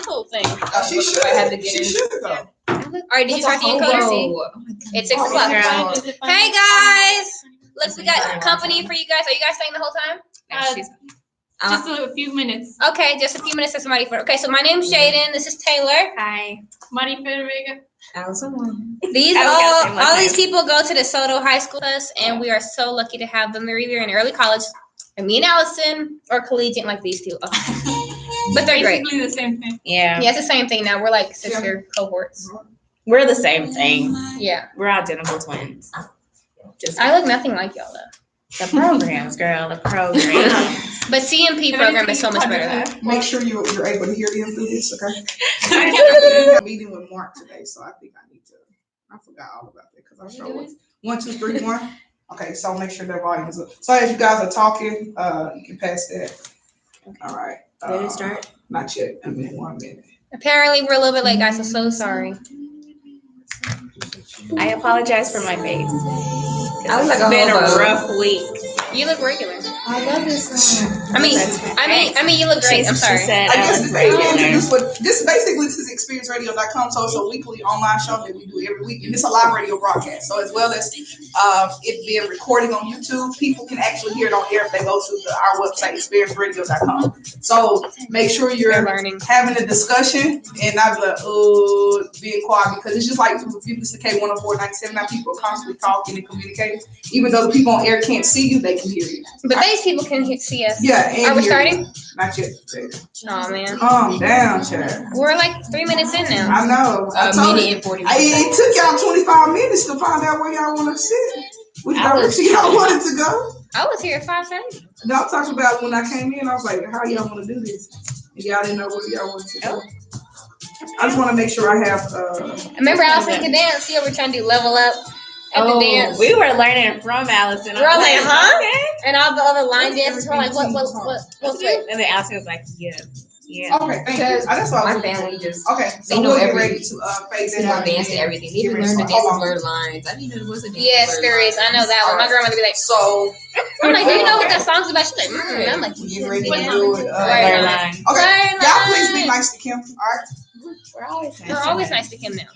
whole thing. She should. I had to get she in. should go. All right, did you start the encoder? It's 6 o'clock. Hey guys, look, we got company for you guys. Are you guys staying the whole time? Just a few minutes. Okay, just a few minutes. That's Marty for. Okay, so my name's Jaden. This is Taylor. Hi. Marty Vega. These all these people go to DeSoto High School with us, and we are so lucky to have them. They're either in early college, and me and Allison, or collegiate like these two. Okay. But they're great. Basically the same thing. Yeah. Yeah, it's the same thing now. We're like sister cohorts. We're the same thing. Yeah. We're identical twins. Just I look nothing like y'all though. the programs, girl. The programs. But CMP program is so much better. Make sure you're able to hear them through this, okay? I have a meeting with Mark today, so I think I need to. I forgot all about that because I showed 1, 2, 3, 1. Okay, so make sure their volume is up. So as you guys are talking, you can pass that. Okay. All right. Ready to start? Not yet. I mean, 1 minute. Apparently, we're a little bit late, guys. I'm so sorry. I apologize for my face. I was like It's been a rough week. You look regular. I love this song. I mean, you look great. I'm sorry. She said I I guess was the thing to regular. introduce what this is ExperienceRadio.com, social weekly online show that we do every week, and it's a live radio broadcast. So as well as it being recorded on YouTube, people can actually hear it on air if they go to our website ExperienceRadio.com. So make sure you're learning, having a discussion, and not being quiet, because it's just like if you listen to K104.97, now people are constantly talking and communicating. Even though the people on air can't see you, they can hear you. But these people can see us. Yeah. And are we starting? You. Not yet. Oh man. Calm down, Chad. We're like 3 minutes in now. I know. A minute and 40 minutes. It took y'all 25 minutes to find out where y'all want to sit. Which direction y'all wanted to go. I was here at 5:30. No, I'm talking about when I came in, I was like, how y'all want to do this? And y'all didn't know where y'all wanted to go. I just want to make sure I have. Remember, Allison can dance. Yeah, we're trying to do level up at the dance. We were learning from Allison. We're all like, huh? Okay. And all the other line dancers were like, what's it? And then Allison was like, yeah. Okay, thank you. That's why my family just so they know we'll get every ready to phase they it know out. dance and everything. They even learn the dance blurred lines. I didn't know there was a dance. Yes, there is. I know that one. My grandmother be like, So I'm like, do you know what that song's about? She's like, I'm like, get ready to do it. Blurred line. Okay, y'all please be nice to Kim. All right. We're always nice to Kim now.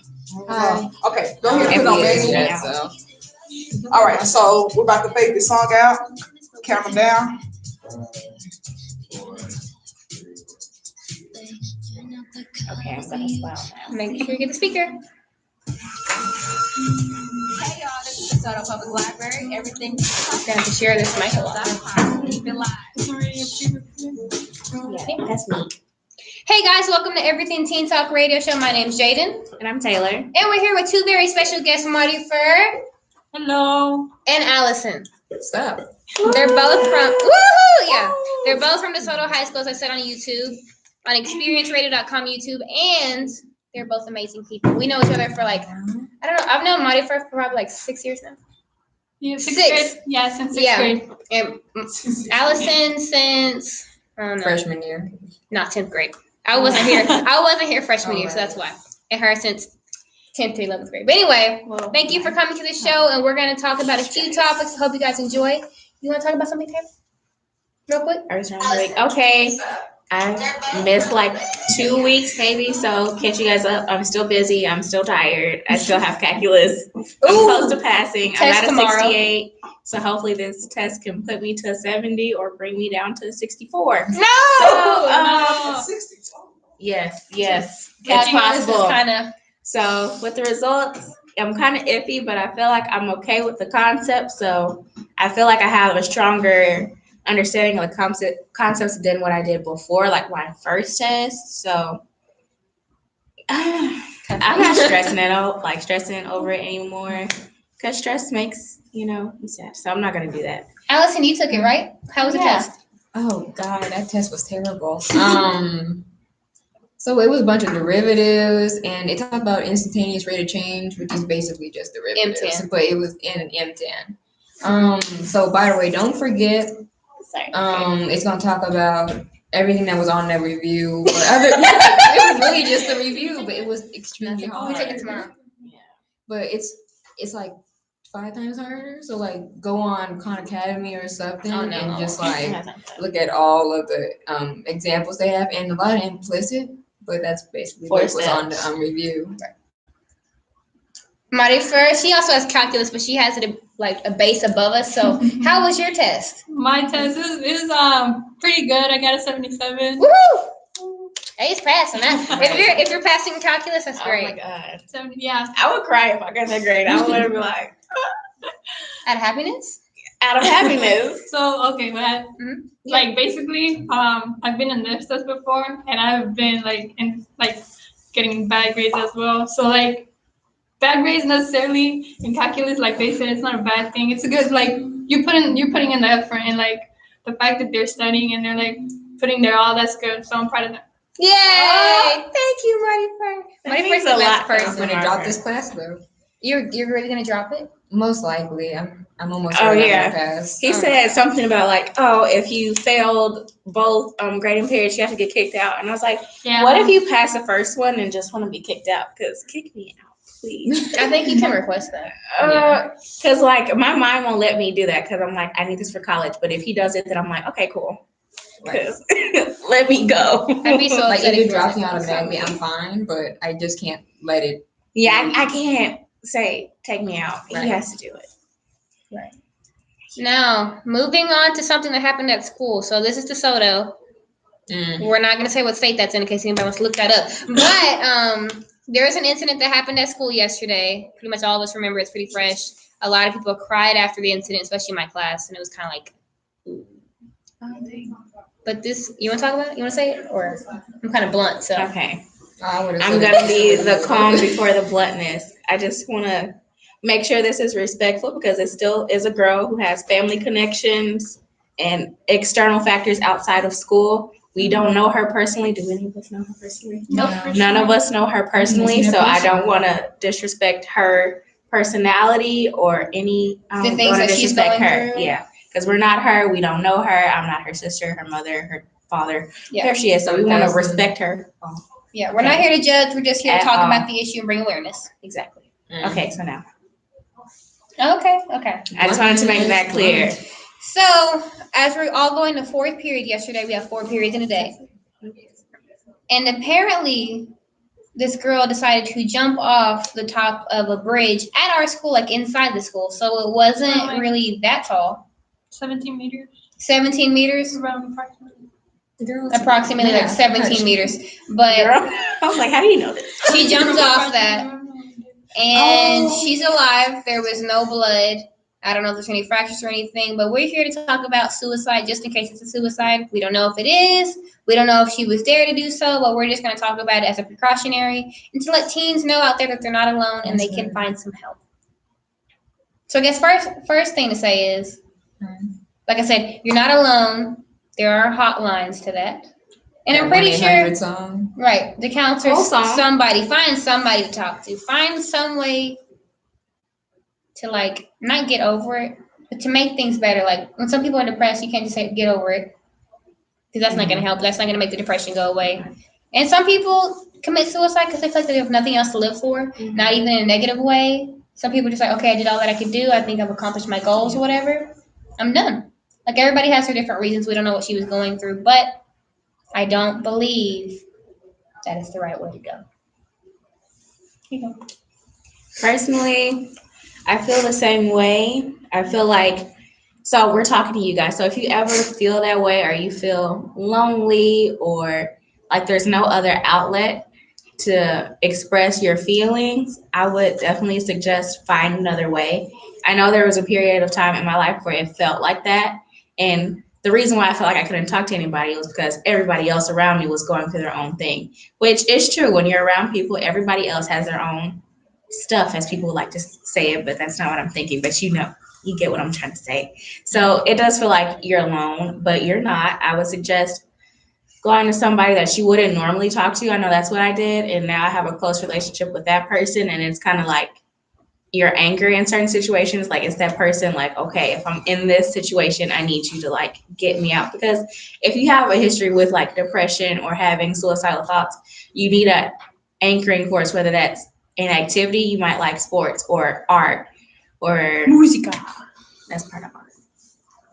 Okay, go ahead and put on baby. All right, so we're about to fade this song out. Count them down. Okay, I'm gonna slow now. Make sure you get the speaker. Hey y'all, this is the DeSoto Public Library. Everything. I'm gonna have to share this mic a lot. Keep it live. Yeah, that's me. Hey guys, welcome to Everything Teen Talk Radio Show. My name's Jaden. And I'm Taylor. And we're here with two very special guests, Marty Fur. Hello. And Allison. Stop. They're both from woohoo! Yeah. They're both from DeSoto High School, as I said, on YouTube, on ExperienceRadio.com YouTube, and they're both amazing people. We know each other for like, I don't know, I've known Marty for probably like 6 years now. Yeah, sixth Six. grade. Yeah, since sixth grade. And Allison since I don't know, Freshman year. not 10th grade. I wasn't here freshman year, so that's why. And her since 10th to 11th grade. But anyway, thank you for coming to the show, and we're going to talk about a few topics. I hope you guys enjoy. You want to talk about something, Taylor? Real quick? I was trying to like, okay, I missed like 2 weeks maybe, so catch you guys up. I'm still busy. I'm still tired. I still have calculus. I'm close to passing. I'm at a tomorrow. 68, so hopefully this test can put me to a 70 or bring me down to 64. No! So, 64. yes, it's Catching us is possible. kinda, So with the results, I'm kind of iffy, but I feel like I'm okay with the concept. So I feel like I have a stronger understanding of the concepts than what I did before, like my first test. So I'm not stressing over it anymore, because stress makes, me sad. So I'm not going to do that. Allison, you took it, right? How was the test? Oh God, that test was terrible. So it was a bunch of derivatives, and it talked about instantaneous rate of change, which is basically just derivatives, M10. but it was in an M10. So by the way, don't forget, it's gonna talk about everything that was on that review. But it was really just a review, but it was extremely hard. We take it tomorrow. Yeah. But it's like 5 times harder. So like go on Khan Academy or something and just like look at all of the examples they have, and a lot of implicit but that's basically what was Four on the review. Marifer, she also has calculus, but she has it like a base above us. So, how was your test? My test is pretty good. I got a 77. Woohoo! A's passing that. If you're passing calculus, that's Oh my great. god. 70, yeah. I would cry if I got that grade. I would be like, Out of happiness? out of happiness. So okay, but like basically, I've been in this test before, and I've been like in like getting bad grades as well. So like bad grades necessarily in calculus, like they said, it's not a bad thing. It's a good like you're putting in the effort, and like the fact that they're studying and they're like putting their all, that's good. So I'm proud of them. Yay! Thank you, Marifer. That Marifer's means the a best lot. I'm person. gonna drop this class though. You're really gonna drop it? Most likely, I'm almost Oh, certain I'm yeah. gonna pass. He said something about like, oh, if you failed both grading periods, you have to get kicked out. And I was like, Yeah. what if you pass the first one and just want to be kicked out? Because kick me out, please. I think you can request that. Because like my mind won't let me do that because I'm like, I need this for college. But if he does it, then I'm like, okay, cool. Right. 'Cause let me go. I'd be so Like upset if if you drop me wasn't. automatically, I'm fine, but I just can't let it. Yeah, I can't say take me out. Right. He has to do it. Now, moving on to something that happened at school. So this is DeSoto. We're not going to say what state that's in case anybody wants to look that up. But there was an incident that happened at school yesterday. Pretty much all of us remember. It's pretty fresh. A lot of people cried after the incident, especially in my class, and it was kind of like, ooh. But this, you want to talk about it? You want to say it? Or I'm kind of blunt, so. Okay. I would've I'm said gonna it. be the calm before the bluntness. I just want to make sure this is respectful because it still is a girl who has family connections and external factors outside of school. We don't know her personally. Do any of us know her personally? Nope. None of us know her personally, so I don't want to disrespect her personality or any. I The don't things wanna that she's disrespect going her. through? Yeah, because we're not her. We don't know her. I'm not her sister, her mother, her father. Yeah. There she is. So we want to respect her. Yeah, we're not here to judge. We're just here to At talk all. about the issue and bring awareness. Exactly. Mm. Okay, so now Okay. I just wanted to make that clear. So, as we're all going to fourth period yesterday, we have 4 periods in a day. And apparently, this girl decided to jump off the top of a bridge at our school, like inside the school. So it wasn't really that tall. 17 meters. 17 meters? Around approximately. Approximately like 17 meters. But Girl, I was like, how do you know this? she jumped off that. And she's alive. There was no blood. I don't know if there's any fractures or anything, but we're here to talk about suicide just in case it's a suicide. We don't know if it is. We don't know if she was there to do so, but we're just going to talk about it as a precautionary and to let teens know out there that they're not alone and they can find some help. So I guess first thing to say is, like I said, you're not alone. There are hotlines to that. And I'm pretty sure, Song. right, the counselor, Whole song. find somebody to talk to. Find some way to, like, not get over it, but to make things better. Like, when some people are depressed, you can't just say, get over it. Because that's not going to help. That's not going to make the depression go away. And some people commit suicide because they feel like they have nothing else to live for, not even in a negative way. Some people are just like, okay, I did all that I could do. I think I've accomplished my goals or whatever. I'm done. Like, everybody has their different reasons. We don't know what she was going through, but I don't believe that is the right way to go. Personally, I feel the same way. I feel like, so we're talking to you guys. So if you ever feel that way or you feel lonely or like there's no other outlet to express your feelings, I would definitely suggest find another way. I know there was a period of time in my life where it felt like that. And the reason why I felt like I couldn't talk to anybody was because everybody else around me was going through their own thing, which is true. When you're around people, everybody else has their own stuff, as people like to say it, but that's not what I'm thinking. But you know, you get what I'm trying to say. So it does feel like you're alone, but you're not. I would suggest going to somebody that you wouldn't normally talk to. I know that's what I did. And now I have a close relationship with that person. And it's kind of like you're angry in certain situations. Like, it's that person like, okay, if I'm in this situation, I need you to like get me out. Because if you have a history with like depression or having suicidal thoughts, you need a anchoring force, whether that's an activity. You might like sports or art or musica. That's part of art.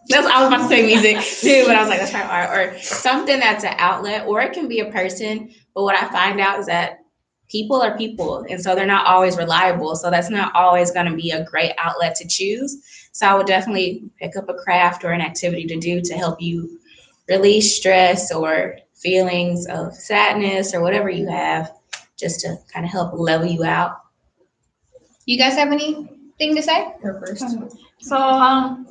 I was about to say music too, but I was like, that's part of art. Or something that's an outlet, or it can be a person, But what I find out is that people are people, and so they're not always reliable. So that's not always going to be a great outlet to choose. So I would definitely pick up a craft or an activity to do to help you release stress or feelings of sadness or whatever you have, just to kind of help level you out. You guys have anything to say? Her first. So,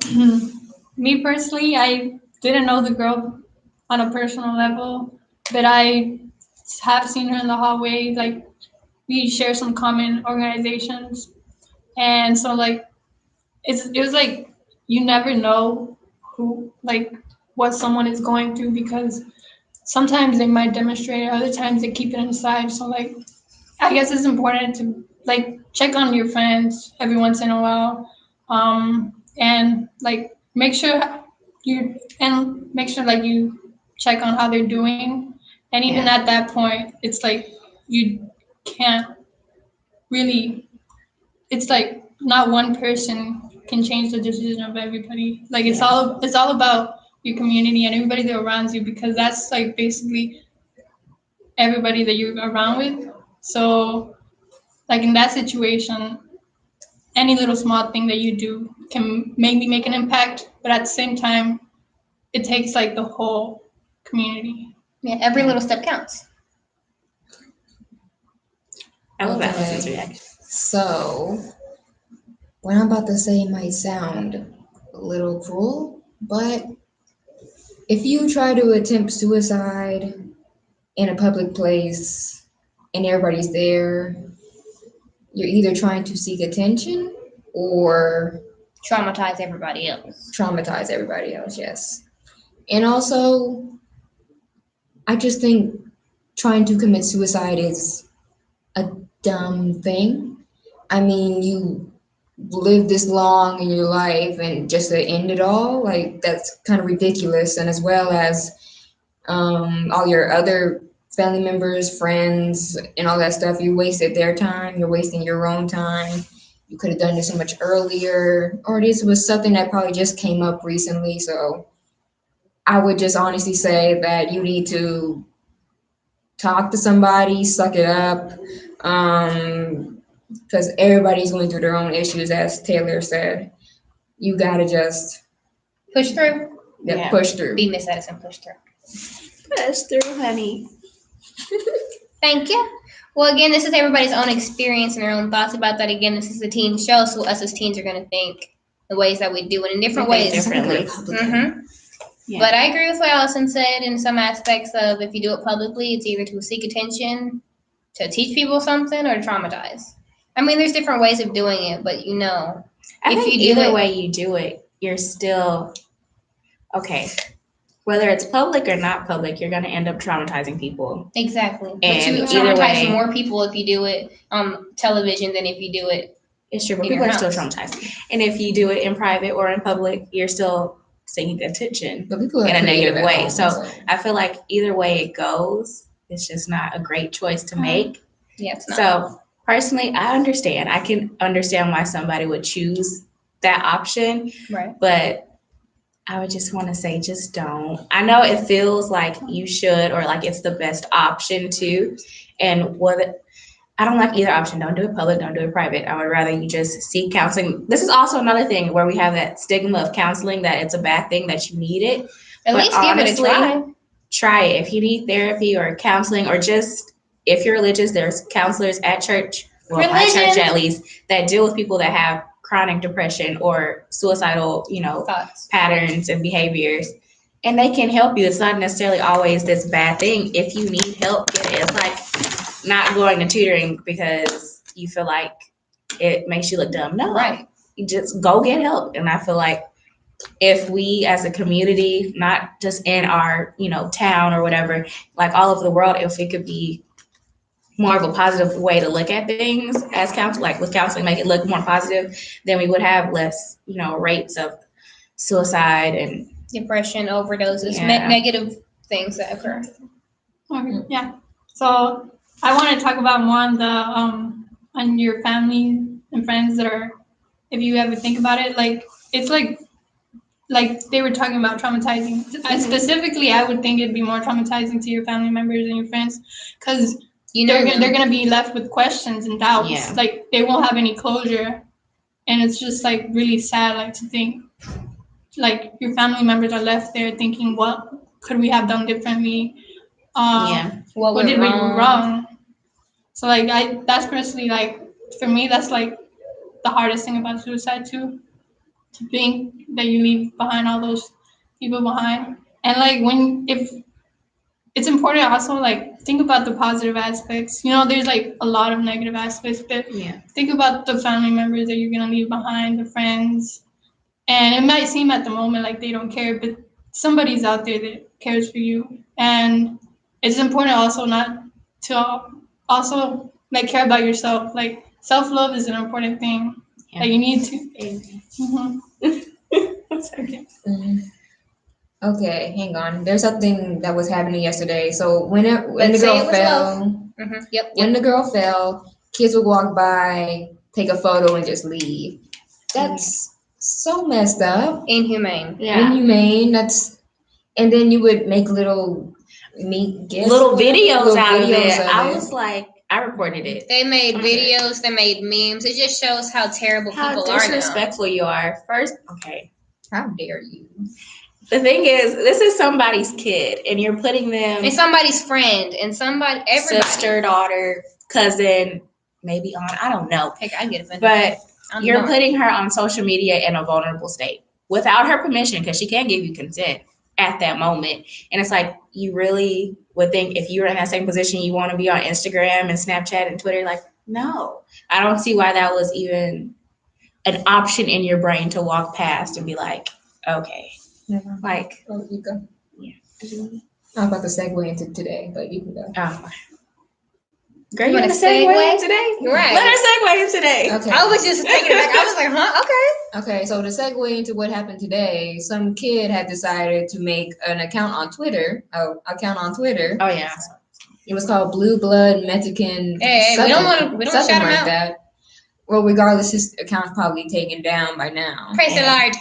me personally, I didn't know the girl on a personal level, but I have seen her in the hallway. Like, we share some common organizations, and so like, it was like you never know what someone is going through, because sometimes they might demonstrate it, other times they keep it inside. So like, I guess it's important to like check on your friends every once in a while, and like make sure you check on how they're doing. And even at that point, it's like you can't really. It's like not one person can change the decision of everybody. Like it's all about your community and everybody that around you, because that's like basically everybody that you're around with. So like in that situation, any little small thing that you do can maybe make an impact, but at the same time, it takes like the whole community. Yeah, every little step counts. I love that Okay. person's reaction. So, what I'm about to say might sound a little cruel, but if you try to attempt suicide in a public place and everybody's there, you're either trying to seek attention or Traumatize everybody else. traumatize everybody else, yes. And also, I just think trying to commit suicide is a dumb thing. I mean, you live this long in your life and just to end it all, like that's kind of ridiculous. And as well as all your other family members, friends, and all that stuff, you wasted their time, you're wasting your own time. You could have done this so much earlier, or this was something that probably just came up recently. So I would just honestly say that you need to talk to somebody, suck it up, because everybody's going through their own issues, as Taylor said. You gotta just Push through. push through. Be Miss Edison, push through. Push through, honey. Thank you. Well, again, this is everybody's own experience and their own thoughts about that. Again, this is a teen show, so us as teens are going to think the ways that we do it in different We think ways. differently. Mm-hmm. Yeah. But I agree with what Allison said in some aspects of if you do it publicly, it's either to seek attention, to teach people something, or to traumatize. I mean, there's different ways of doing it, but you know, I if think you do either it- way you do it, you're still okay. Whether it's public or not public, you're gonna end up traumatizing people. exactly. But And you either traumatize way- more people if you do it on television than if you do it. It's true, but In your people are still house. traumatized. And if you do it in private or in public, you're still seeking attention. But people are in a creative negative at way. home, So I feel like either way it goes, it's just not a great choice to make. Yeah, it's not. So personally, I understand. I can understand why somebody would choose that option, Right. but I would just want to say, just don't. I know it feels like you should, or like it's the best option too. And I don't like either option. Don't do it public, don't do it private. I would rather you just seek counseling. This is also another thing where we have that stigma of counseling, that it's a bad thing, that you need it. At But least give honestly, it a try. Try it. If you need therapy or counseling, or just if you're religious, there's counselors at church, well, my church Religion. at least, that deal with people that have chronic depression or suicidal, Thoughts. patterns and behaviors. And they can help you. It's not necessarily always this bad thing. If you need help, get it. It's like not going to tutoring because you feel like it makes you look dumb. No, Right. you just go get help. And I feel like if we as a community, not just in our, town or whatever, like all over the world, if it could be more of a positive way to look at things as counsel, like with counseling, make it look more positive, then we would have less, rates of suicide and Depression, overdoses, Yeah. negative things that occur. Okay, yeah. So I want to talk about more on your family and friends that are, if you ever think about it, like it's like like they were talking about traumatizing. Specifically, I would think it'd be more traumatizing to your family members and your friends, because they're gonna be left with questions and doubts. Yeah. Like they won't have any closure, and it's just like really sad, like to think, like your family members are left there thinking, what could we have done differently? What did we do wrong? So like that's personally, like for me, that's like the hardest thing about suicide too, to think that you leave behind all those people behind. And like if it's important also, like think about the positive aspects. You know, there's like a lot of negative aspects, but think about the family members that you're gonna leave behind, the friends. And it might seem at the moment like they don't care, but somebody's out there that cares for you. And it's important also not to also like care about yourself. Like self-love is an important thing. Yeah. Like you need to. Okay, hang on. There's something that was happening yesterday. So when the girl fell, when the girl fell, kids would walk by, take a photo, and just leave. That's so messed up. Inhumane. Yeah. Inhumane. And then you would make little videos out of it. I was like, I reported it. They made videos. They made memes. It just shows how terrible people are now. How disrespectful you are. First, okay. How dare you? The thing is, this is somebody's kid, and you're putting them. And somebody's friend, and everybody. Sister, daughter, cousin, maybe aunt. I don't know. Heck, I get offended. But you're putting her on social media in a vulnerable state without her permission, because she can't give you consent at that moment. And it's like, you really would think if you were in that same position, you want to be on Instagram and Snapchat and Twitter. Like, no, I don't see why that was even an option in your brain to walk past and be like, okay. Never. Like, You go. Yeah. I'm about to segue into today, but you can go. Oh. Girl, you want to segue in today? Right. Let her segue in today. Okay. I was just taking it back. I was like, huh? Okay. Okay, so to segue into what happened today, some kid had decided to make an account on Twitter. Oh yeah. It was called Blue Blood Mexican. Hey, we don't shout him out. That. Well, regardless, his account's probably taken down by now. Praise the Lord.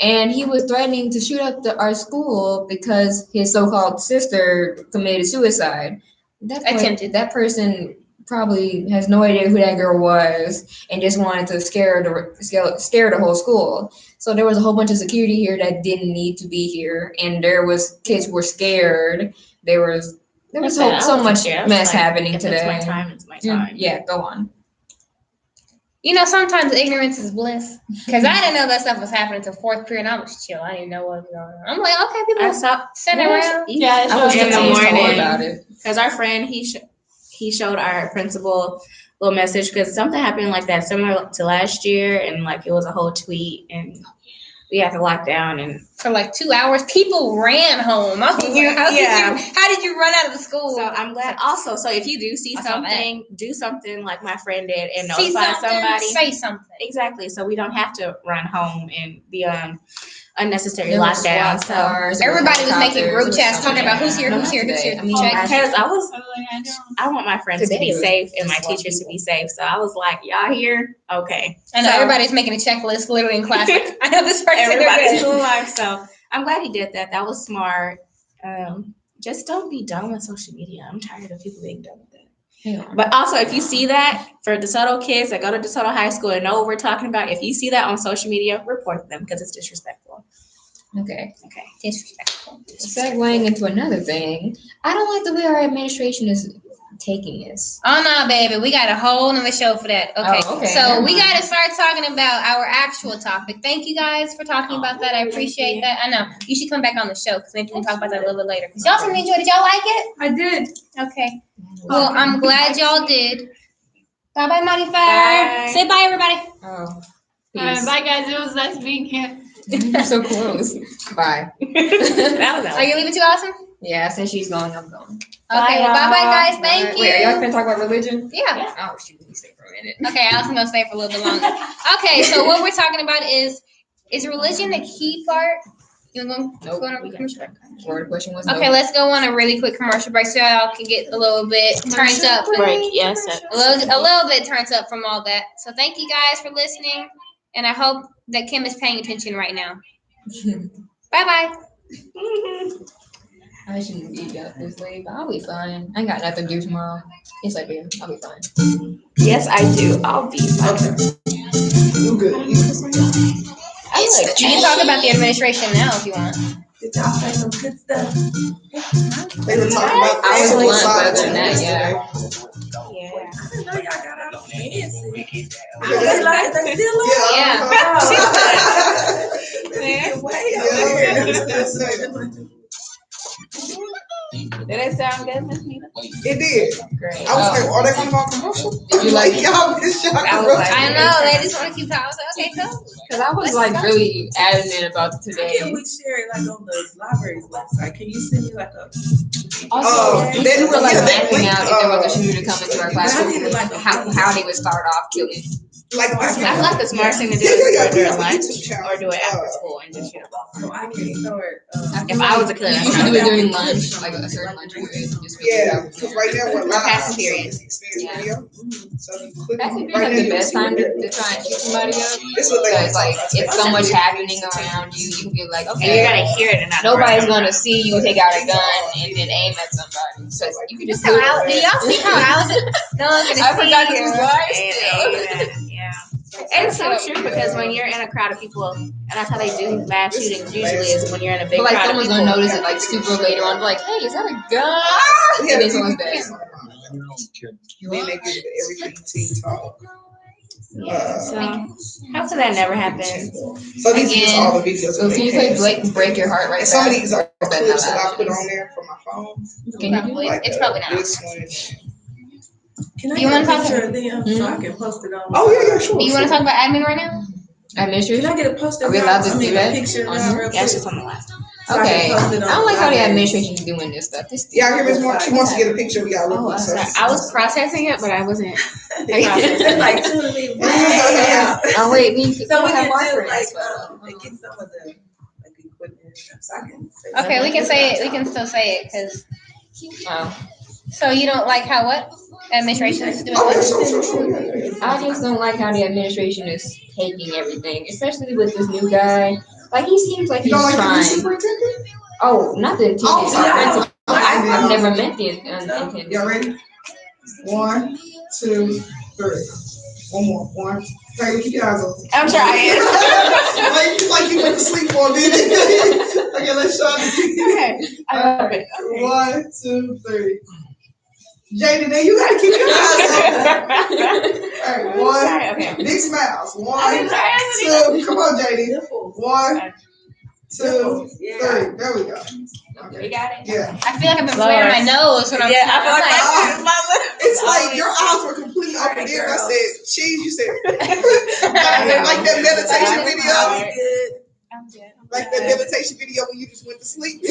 And he was threatening to shoot up our school because his so-called sister committed suicide. Attempted. That person probably has no idea who that girl was and just wanted to scare the whole school. So there was a whole bunch of security here that didn't need to be here, and kids were scared. There was so much mess happening today. It's my time. It's my time. Yeah, go on. You know, sometimes ignorance is bliss. Because I didn't know that stuff was happening until fourth period. I was chill. I didn't know what was going on. I'm like, okay, people sitting around. Yeah, I was in the morning about it. Because our friend, he showed our principal a little message, because something happened like that similar to last year, and like it was a whole tweet, and we had to lock down, and for like 2 hours, people ran home. I was like, how did you run out of the school? So I'm glad also. So if you do see something, do something like my friend did and notify somebody. Say something. Exactly. So we don't have to run home and be on unnecessary lockdown. So everybody was making group chats talking about who's here. Because I want my friends to be safe and my teachers to be safe. So I was like, y'all here? Okay. I know everybody's making a checklist literally in class. I know this person. Everybody's alive. So I'm glad he did that. That was smart. Just don't be dumb on social media. I'm tired of people being dumb with that. Yeah. But also, if you see that, for DeSoto kids that go to DeSoto High School and know what we're talking about, if you see that on social media, report them, because it's disrespectful. Okay. Disrespectful. Segueing into another thing, I don't like the way our administration is taking this. Oh no, baby, we got a whole nother show for that. Okay. So we got to start talking about our actual topic. Thank you guys for talking about that. I appreciate that. I know you should come back on the show, because maybe we can talk about that a little bit later. Y'all seem to enjoy it. Did y'all like it? I did. Okay. Well, I'm glad y'all did. Bye, Monty Fire. Bye. Say bye, everybody. Oh. Bye, guys. It was nice being here. You're so close. Bye. Are you leaving too, Allison? Yeah, since she's going, I'm going. Okay, well, bye, guys. Thank you. Wait, are y'all gonna talk about religion? Yeah. Oh, shoot, let me stay for a minute. Okay, Allison's gonna stay for a little bit longer. Okay, so what we're talking about is religion the key part? You want to go on a commercial break? Or the question was Okay, let's go on a really quick commercial break so y'all can get a little bit turned up. Yes. A little bit turned up from all that. So thank you guys for listening, and I hope that Kim is paying attention right now. Bye bye. I shouldn't eat up this late, but I'll be fine. I ain't got nothing to do tomorrow. Yes, I do. I'll be fine. Yes, I do. I'll be fine. You good? You good? You can talk about the administration now if you want. Did y'all say some good stuff? They were talking about I was suicide blunt, but other than that, yesterday. Yeah. I didn't know y'all got out on fancy. I was like, they still on? Did it sound good, Miss Nina? It did. Great. I was like, are they going to go on commercial? Did you like y'all miss y'all I was like, I know, they just want to keep talking. I was like, okay, cool. Because I was like really adamant about Can today. we share it like on the library's website? Can you send me like a? Also, they we were like yeah, mapping they- out if there was a shooter coming to our classroom, I need like how they would start off killing. Like, I feel like the smart thing to do is do it during lunch or do it after school and just shoot it off. So I can start. If I was a kid, You should do it during lunch, like a certain lunch period. Just yeah, because right now we're live. passing so period. it's experience video. So you click That's on like now, the you best see time what to try and shoot somebody up. This is what they Because like if so much happening around you, you can be like, And you're okay, gonna hear it and not nobody's gonna see you take out a gun and then aim at somebody. So you can just do Did it. y'all see how Alice? No one's gonna I see forgot you. this was live still. Yeah. It's so true because when you're in a crowd of people, and that's how they do mass shootings usually is when you're in a big But like crowd of someone's people. gonna notice it like super later on, like, hey, is that a gun? Yeah, And then someone's dead. Then they give it everything teen talk. Yeah, so hopefully that never happens. So these are just all the videos. So that can you they play cast. break your heart right And some of now? these are clips that I put on there from my phone. Can you Probably. Like It's probably not. this one. Can I Do you get wanna a talk- picture of them so I can post it on? Oh yeah, sure. Do you want to talk about admin right now? administration? Can I get a poster? Are we allowed to I mean, do that a picture on now here? real Yeah, it's quick? just on the left. So I Okay. can post it I on don't like how the library. administration is doing this stuff. This Yeah, here Ms. Mark. She wants to get a picture of y'all. Oh, Real quick, so. sorry. I was processing it, but I wasn't. It's like two to me. Oh wait, we So we have can Mark do for like this, but- get some of the like equipment and stuff. So I can say Okay, we can say it. We can still say it because. Oh. So you don't like how what administration is doing? Oh, yeah, What? sure. I just don't like how the administration is taking everything, especially with this new guy. Like he seems like You he's don't like the new trying. superintendent? Oh, not the intended. Oh, the sorry. principal. I've Okay. never met the intended. Y'all ready? 1, 2, 3. One more. 1. Hey, keep your eyes open. I'm trying. like you went to sleep for a minute. Okay, let's show you. Okay. I love it. 1, 2, 3. Jaden, then you gotta keep your eyes open. All right, 1. Okay. Big smiles. 1, 2. Come on, Jaden. 1, 2, 3. There we go. We got it. Yeah. I feel like I've been flaring my nose when I'm. Yeah, I feel like I'm It's like your eyes were completely open there. I said, cheese, you said. Like that meditation video. I'm good. Like that meditation video when you just went to sleep.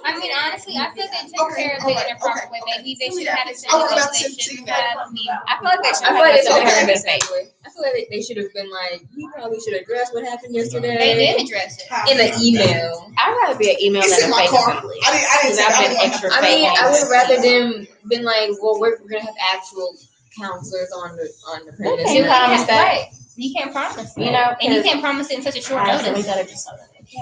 I mean, honestly, I feel like they took Okay, care of it alright, in a proper okay. way. Maybe they should have had a I was similar about to they say should that. have. I mean, I feel like they should I feel like they should have have a been bit fake. I feel like they should have been like, you probably should address what happened yesterday. they did address it. In an email. I'd rather be an email It's than in a my fake car. assembly. I didn't say Because I've I been didn't extra I fake. mean, I on would rather them been like, well, we're gonna have actual counselors on the premise. You promise that. Right. You can't promise. You know, And you can't promise it in such a short notice.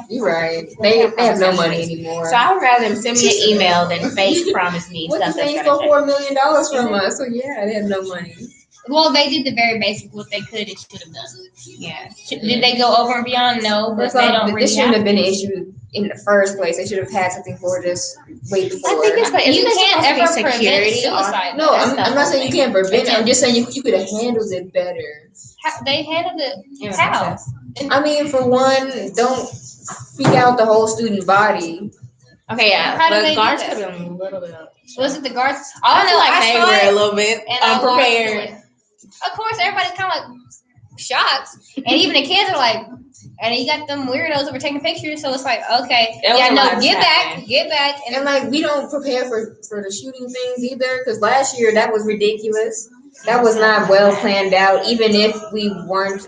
You're right. They have no money anymore. So I would rather them send me an email than fake promise me What stuff if that's they gonna stole change. $4 million from us? So yeah, they have no money. Well, they did the very basic what they could and should have done. Yeah. Did they go over and beyond? No, but That's they all, don't but really this shouldn't have have been an issue in the first place. They should have had something for this way before. I think it's but You isn't can't there ever supposed to be prevent security suicide. on? no, That's I'm the not whole saying you thing. can't prevent it. I'm just saying you could have handled it better. They handled it. Yeah, How? I mean, for one, don't freak out the whole student body. Okay, yeah. How did But they do guards that? could have been a little bit. Was it the guards? All I I know, feel like I they saw were a it, little bit and I walked through unprepared. it. Of course, everybody's kind of like shocked, and even the kids are like, and you got them weirdos that were taking pictures. So it's like, okay, There was yeah, a lot no, of get back, happening. get back, And like, we don't prepare for the shooting things either, because last year that was ridiculous. That was not well planned out, even if we weren't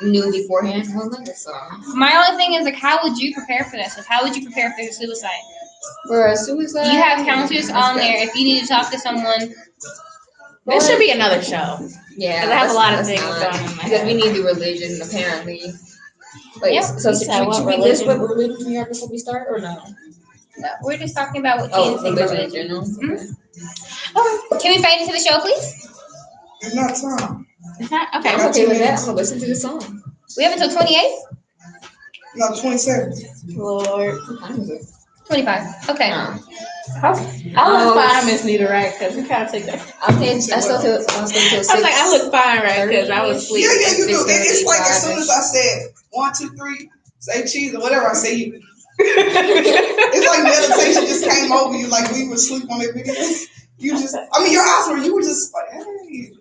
knew beforehand. Well, look at some. My only thing is like, how would you prepare for this? Like, how would you prepare for suicide? For a suicide, You have counselors on there. If you need to talk to someone, This should be another show. Yeah, 'Cause I have a lot of let's things not, going on in my because head. we need the religion apparently. Wait, Yeah. so You said what should we list religion? what religion we are before we start or no? No, we're just talking about what Oh, teens think about religion in religion. general. Okay. Can we fade into the show, please? It's not time. Okay. I'm okay with that. I'm gonna listen to the song. We have until 28th? No, 27. Lord. What time is it? 25. Okay. I look fine, Miss Nita, right? Because we kind of take that. I still feel I was going to I was like, I look fine, right? Because I was Yeah, asleep. you do. It's It's like as soon 6:35. as I said 1, 2, 3, say cheese or whatever I say, you. It's like meditation just came over you, like we were asleep on that video. You just, I mean, your eyes were, you were just like, hey.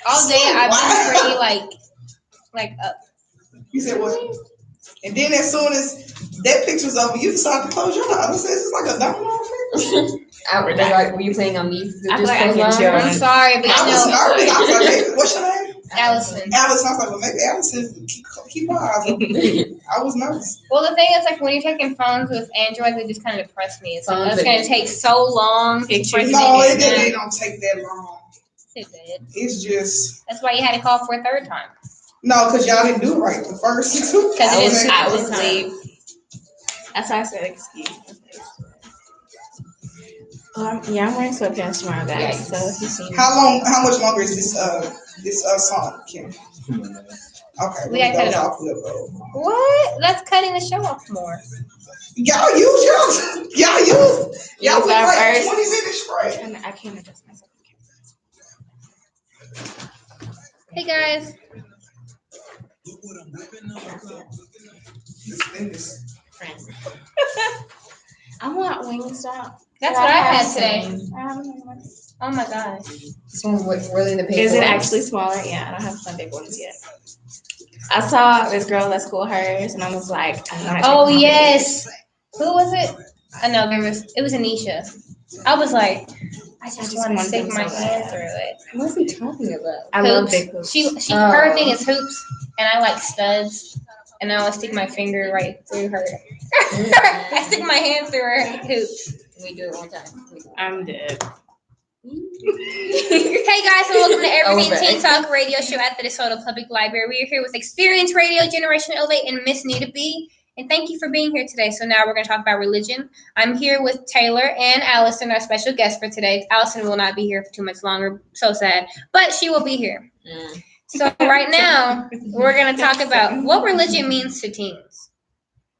All day I've been pretty like up. You said what? And then as soon as that picture's over, you decide to close your eyes. It's like a domino effect. Were you playing on me? I feel like I can chill. I'm sorry, but I was you know, nervous. I was like, hey, what's your name? Allison. Allison. I was like, well, maybe Allison, keep her eyes open. I was nervous. Well, the thing is, like, when you're taking phones with Android, they just kind of depress me. It's like, Phones that's going to take so long. Pictures. No, it don't take that long. Stupid. It's just, That's why you had to call for a third time. no, because y'all didn't do it right the first two. I was asleep. That's why I said excuse. Yeah, I'm wearing sweatpants tomorrow, guys. So if you see me. How much longer is this song, Kim? Okay, We gotta cut it off. What? That's cutting the show off more. Y'all use y'all Use our like first- 20 minutes straight. And I can't adjust myself. Hey, guys. Friends. I want Wingstop. That's what I had today. Some. Oh, my gosh. This one was really in the paper. Is it actually smaller? Yeah, I don't have some big ones yet. I saw this girl at school hers, and I was like, I'm gonna Oh, check my yes. Who was it? I know, it was Anisha. I was like, I just want to want stick them my so hand bad. through it. What's he talking about? I love Hoops. big hoops. Her thing is hoops, and I like studs, and I always stick my finger right through her. I stick my hand through her hoops. We do it one time. I'm dead. Hey guys, and welcome to Everything Okay. Teen Talk radio show at the DeSoto Public Library. We are here with Experience Radio, Generation Elevate, and Miss Nita B. And thank you for being here today. So now we're going to talk about religion. I'm here with Taylor and Allison, our special guest for today. Allison will not be here for too much longer. So sad. But she will be here. So right now, we're going to talk about what religion means to teens.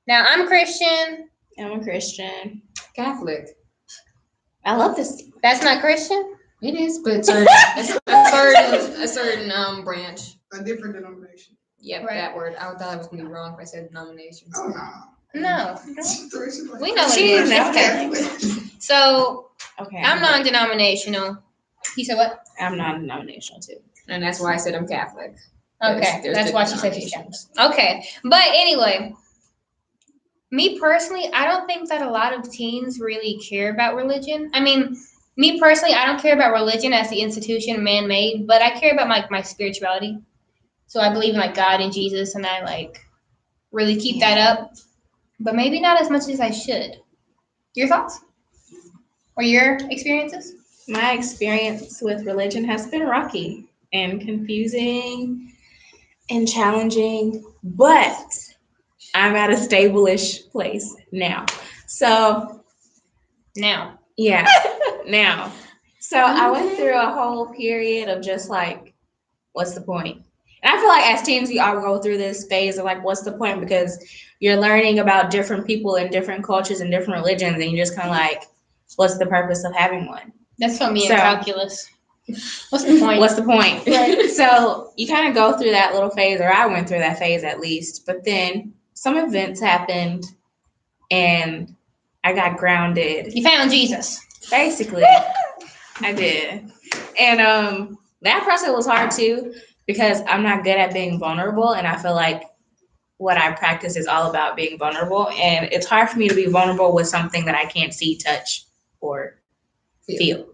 Now, I'm Christian. I'm a Christian. Catholic. I love this. That's not Christian? It is, but it's a certain branch. A different denomination. Yep, Right. that word. I thought I was gonna be wrong if I said denominations. Oh no. No. We We know what it She is. knows. It's Catholic. So Okay. I'm non-denominational. You said what? I'm non-denominational too. And that's why I said I'm Catholic. Okay, There's that's why she said she's Catholic. Okay, but anyway, me personally, I don't think that a lot of teens really care about religion. I mean, me personally, I don't care about religion as the institution man-made, but I care about my spirituality. So I believe in like God and Jesus, and I like really keep that up, but maybe not as much as I should. Your thoughts or your experiences? My experience with religion has been rocky and confusing and challenging, but I'm at a stable-ish place now. So, Now, yeah, now. So I went through a whole period of just like, what's the point? And I feel like as teens, we all go through this phase of like, what's the point? Because you're learning about different people and different cultures and different religions, and you're just kind of like, what's the purpose of having one? that's for me in So- calculus. What's the point? What's the point? Right. So you kind of go through that little phase, or I went through that phase at least. But then some events happened, and I got grounded. You found Jesus. Basically, I did, and that process was hard too because I'm not good at being vulnerable, and I feel like what I practice is all about being vulnerable, and it's hard for me to be vulnerable with something that I can't see, touch, or feel.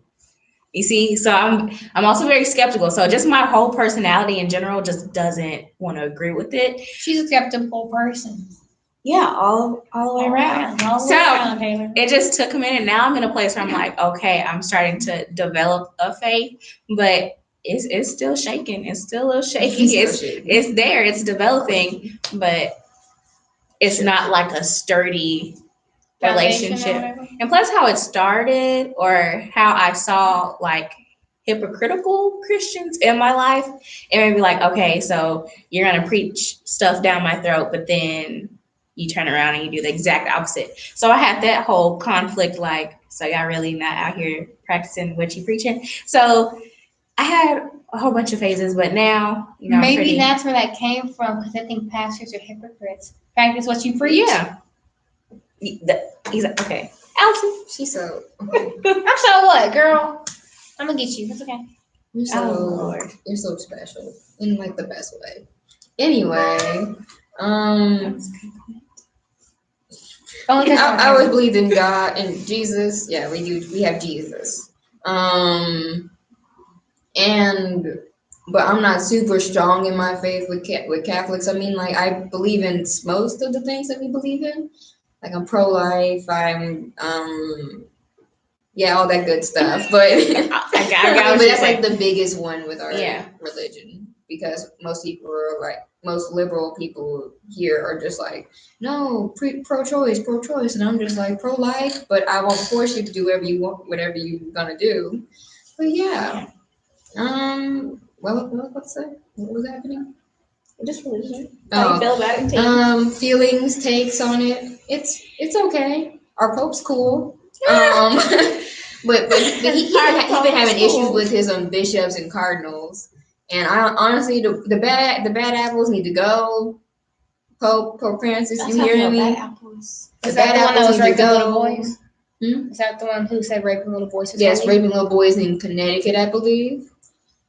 You see, so I'm also very skeptical. So just my whole personality in general just doesn't want to agree with it. She's a skeptical person. Yeah, all the way around. All the way So- around, Taylor. It just took a minute. Now I'm in a place where I'm like, okay, I'm starting to develop a faith, but it's still shaking. It's still a little shaky. It's there. It's developing, but it's not like a sturdy relationship. And plus, how it started, or how I saw like hypocritical Christians in my life, it made me like, okay, so you're gonna preach stuff down my throat, but then you turn around and you do the exact opposite. So I had that whole conflict, like, so y'all really not out here practicing what you preaching. So I had a whole bunch of phases, but now, you know, maybe that's where that came from, because I think pastors are hypocrites. Practice what you preach. Yeah. He's okay. Allison. She's so. I'm so what, girl? I'm gonna get you. That's okay. You're so. Oh, Lord. You're so special in like the best way. Anyway, I always believed in God and Jesus. Yeah, we do. We have Jesus. But I'm not super strong in my faith with Catholics. I mean, like, I believe in most of the things that we believe in. Like, I'm pro-life. I'm yeah, all that good stuff. But but that's like the biggest one with our religion, because most people are like, most liberal people here are just like, no, pro-choice, and I'm just like pro-life, but I won't force you to do whatever you want, whatever you're gonna do. But yeah, what was I about to say? What was happening? Just religion. How you feel about it? Feelings, takes on it. It's okay. Our Pope's cool. But he's been having issues with his bishops and cardinals, and I honestly, the bad apples need to go. Pope Francis, you hear me? Is that the one that was raping little boys? Is that the one who said raping little boys? Yes, raping little boys in Connecticut, I believe.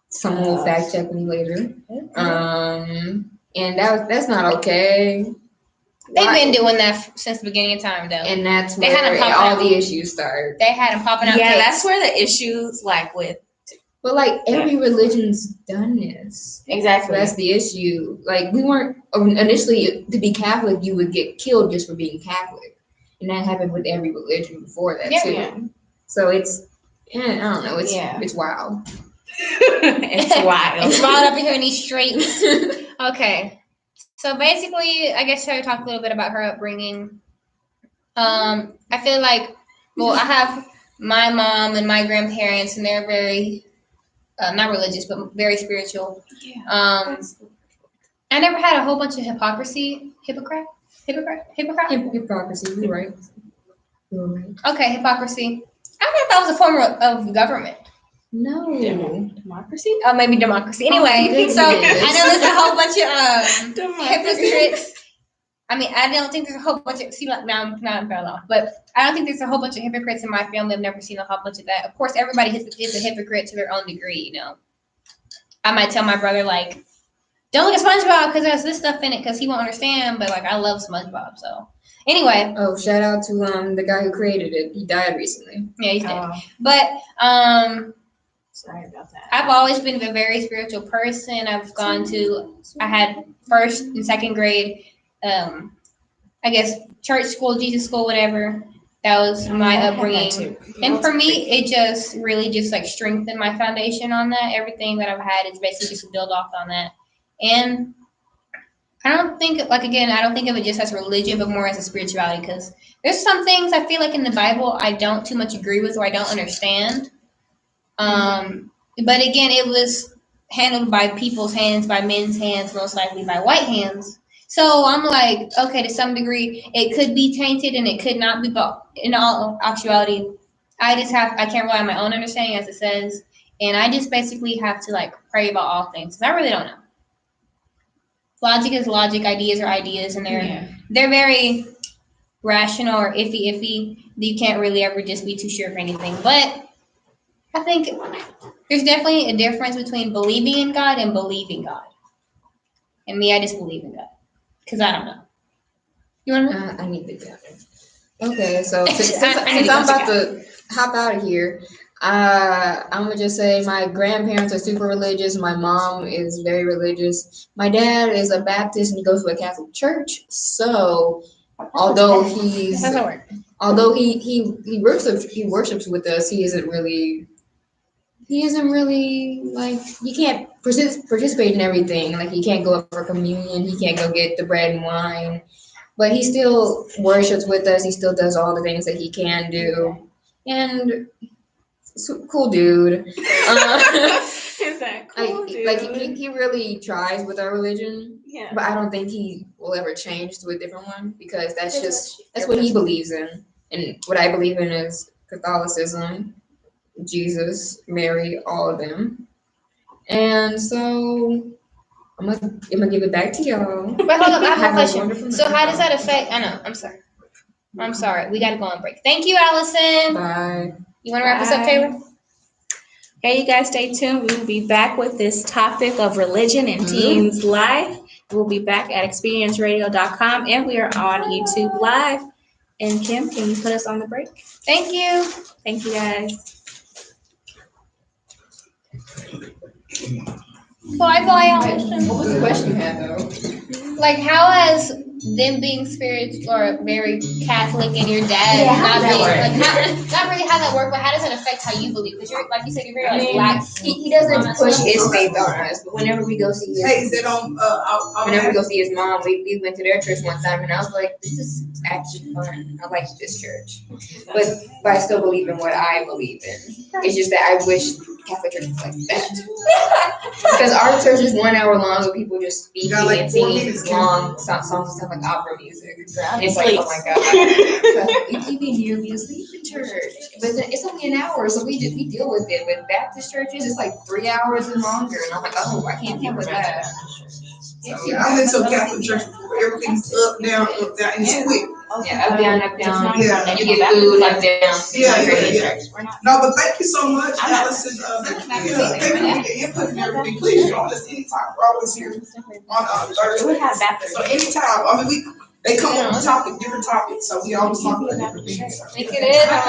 Someone will fact check me later. And that's not okay. They've been doing that since the beginning of time, though. And that's where all the issues start. They had them popping out. Yeah, that's where the issues, like, with. But like, every religion's done this. Exactly. So that's the issue. Like, we weren't initially, to be Catholic, you would get killed just for being Catholic, and that happened with every religion before that too. Yeah. So it's, I don't know. It's wild. It's wild. It's wild up here in these streets. Okay. So basically, I guess Sherry talked a little bit about her upbringing. I feel like, well, I have my mom and my grandparents, and they're very, not religious, but very spiritual. Yeah. I never had a whole bunch of hypocrisy. Hypocrisy. You're right. Okay, hypocrisy. I thought that was a form of government. No. Democracy? Oh, maybe democracy. Anyway, so I know there's a whole bunch of hypocrites. I mean, I don't think there's a whole bunch of, now I'm not parallel, but I don't think there's a whole bunch of hypocrites in my family. I've never seen a whole bunch of that. Of course, everybody is a hypocrite to their own degree, you know. I might tell my brother, like, don't look at SpongeBob because there's this stuff in it, because he won't understand, but, like, I love SpongeBob, so. Anyway. Oh, shout out to the guy who created it. He died recently. Yeah, he's dead. But, sorry about that. I've always been a very spiritual person. I had first and second grade, I guess, church school, Jesus school, whatever. That was my upbringing. And for me, it just really just like strengthened my foundation on that. Everything that I've had is basically just to build off on that. And I don't think of it just as religion, but more as a spirituality, because there's some things I feel like in the Bible I don't too much agree with or I don't understand. But again, it was handled by people's hands, by men's hands, most likely by white hands. So I'm like, okay, to some degree, it could be tainted and it could not be, but in all actuality, I can't rely on my own understanding, as it says, and I just basically have to like pray about all things. I really don't know. Logic is logic, ideas are ideas, and they're very rational or iffy. You can't really ever just be too sure of anything. But I think there's definitely a difference between believing in God and believing God. And me, I just believe in God. Because I don't know. You want to know? I need to go. Okay, so since I'm about to hop out of here, I'm going to just say my grandparents are super religious. My mom is very religious. My dad is a Baptist and he goes to a Catholic church. So although he worships with us, he isn't really he isn't really like he can't participate in everything. Like he can't go up for communion, he can't go get the bread and wine, but he still worships with us. He still does all the things that he can do, and cool dude. Is that cool, dude? Like he really tries with our religion, Yeah. but I don't think he will ever change to a different one because that's what he believes in, and what I believe in is Catholicism, Jesus, Mary, all of them. And so I'm gonna give it back to y'all. But hold up, I have a question. wonderful So night. how does that affect? I know. I'm sorry. We gotta go on break. Thank you, Allison. Bye. You want to wrap us up, Taylor? Okay, you guys stay tuned. We will be back with this topic of religion and teens life. We'll be back at experienceradio.com and we are on YouTube Live. And Kim, can you put us on the break? Thank you. Thank you guys. So I got y'all a question. What was the question you had though? Like, how has them being spiritual or very Catholic and your dad not being like, not really how that work, but how does it affect how you believe? Because you're, like you said, you're very like lax. He doesn't push his faith on us, but whenever we go see his Hey, is it on? whenever we go see his mom, we went to their church one time, and I was like, this is actually fun. I like this church, but I still believe in what I believe in. It's just that I wish Catholic church was like that, because our church is 1 hour long with people just speaking like and 4 singing minutes. long songs and stuff like opera music. And it's like, oh my god, you be nearly asleep in church, but then it's only an hour, so we deal with it. With Baptist churches, it's like 3 hours and longer, and I'm like, oh, I can't deal with that. Yeah, I went to a Catholic church where everything's up, down, and it's quick. Yeah, up, down, Yeah. and you get food, up, down. Yeah. No, but thank you so much, Allison. Thank you for the input and everything. Please join us anytime. We're always here on Thursday. We have Baptist. So anytime, I mean, they come up with different topics, so we always talk about different things. Think it is. I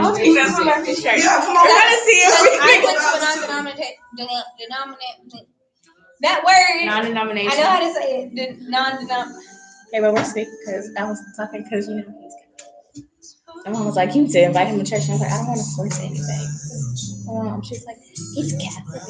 don't think that's my Baptist church. Yeah, come I on. gotta see I it. went to a non-denominational. That word. I Non-denomination. know how to say it. Non-denominational. Okay, but we're speaking because I was talking because he's my mom was like, you need to invite him to church. And I was like, I don't want to force anything. She's like, he's Catholic.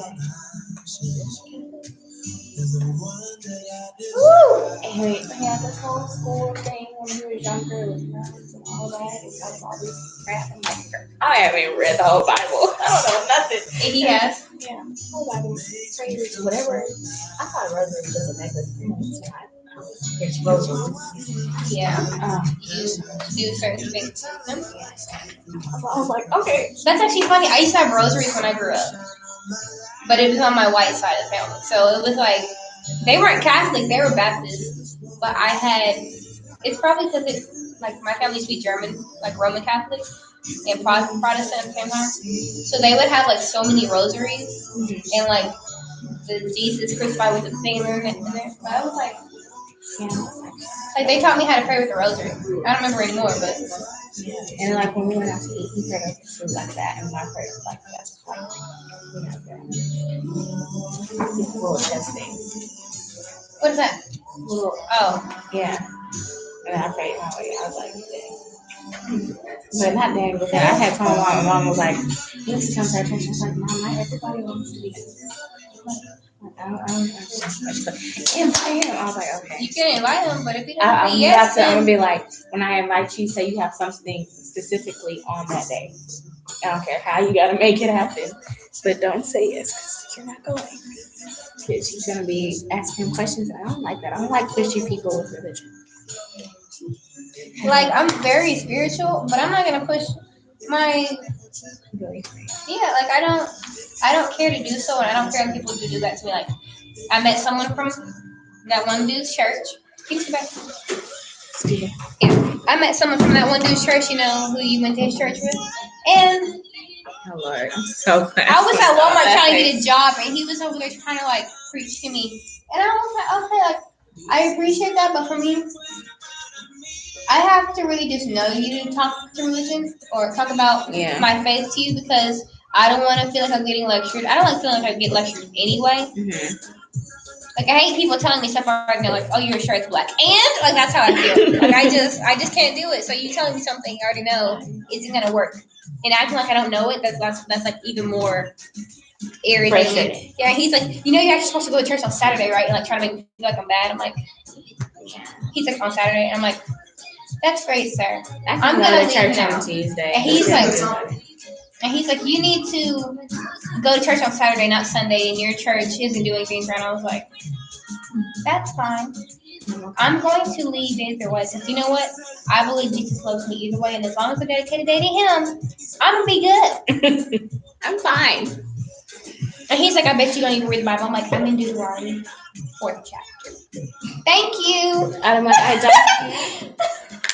Woo! And we had this whole school thing when we were younger with nuns and all that. And all this crap. I'm like, I haven't read the whole Bible. I don't know nothing. He has. Yeah, whole Bible, prayers, whatever. I thought rosary was a necklace. It's rosary. Yeah. You do certain things. I was like, okay. That's actually funny. I used to have rosaries when I grew up, but it was on my white side of the family. So it was like they weren't Catholic; they were Baptist. But I had. It's probably because it's like my family used to be German, like Roman Catholic, and Protestant at the same time. So they would have like so many rosaries and like the Jesus crucified with the thing in there. But I was like. Yeah. Like they taught me how to pray with the rosary. I don't remember anymore, but And like when we went out to eat, he prayed us food like that, and my prayer was like that. Like, little testing. what is that? Little, Oh, yeah. And I prayed my way. I was like, dang. But not dang, because I had told my mom was like, you need to come pay attention. I was like, Mom, not everybody wants to be. I don't invite him. I was like, okay. you can invite them, but if you don't I'm say yes, I'm gonna be like, when I invite you, say you have something specifically on that day. I don't care how you gotta make it happen, but don't say yes because you're not going. Because she's gonna be asking questions. I don't like that. I don't like pushy people with religion. like I'm very spiritual, but I'm not gonna push my like I don't care to do so, and I don't care if people do that to me. Like I met someone from that one dude's church. He's back. Yeah, I met someone from that one dude's church. You know who you went to his church with, and Oh Lord, I'm so glad. I was at Walmart trying to get a job, and he was over there trying to like preach to me, and I was like, okay, like I appreciate that, but for me, I have to really just know you to talk to religion or talk about my faith to you because I don't want to feel like I'm getting lectured. I don't like feeling like I get lectured anyway. Like I hate people telling me stuff I already know, like, oh, your shirt's black, and like that's how I feel. Like I just can't do it. So you telling me something I already know isn't gonna work, and acting like I don't know it. That's like even more irritating. Frustrating. Yeah, he's like, you're actually supposed to go to church on Saturday, right? And like trying to make me feel like I'm bad. I'm like, he's like on Saturday, and I'm like, that's great, sir. I'm going to church on Tuesday. And he's like, you need to go to church on Saturday, not Sunday, and your church isn't doing things right. And I was like, that's fine. I'm going to leave either way, because you know what? I believe Jesus loves me either way, and as long as I'm dedicated to him, I'm going to be good. I'm fine. And he's like, I bet you don't even read the Bible. I'm like, I'm in Deuteronomy, 4th chapter. Thank you. I don't.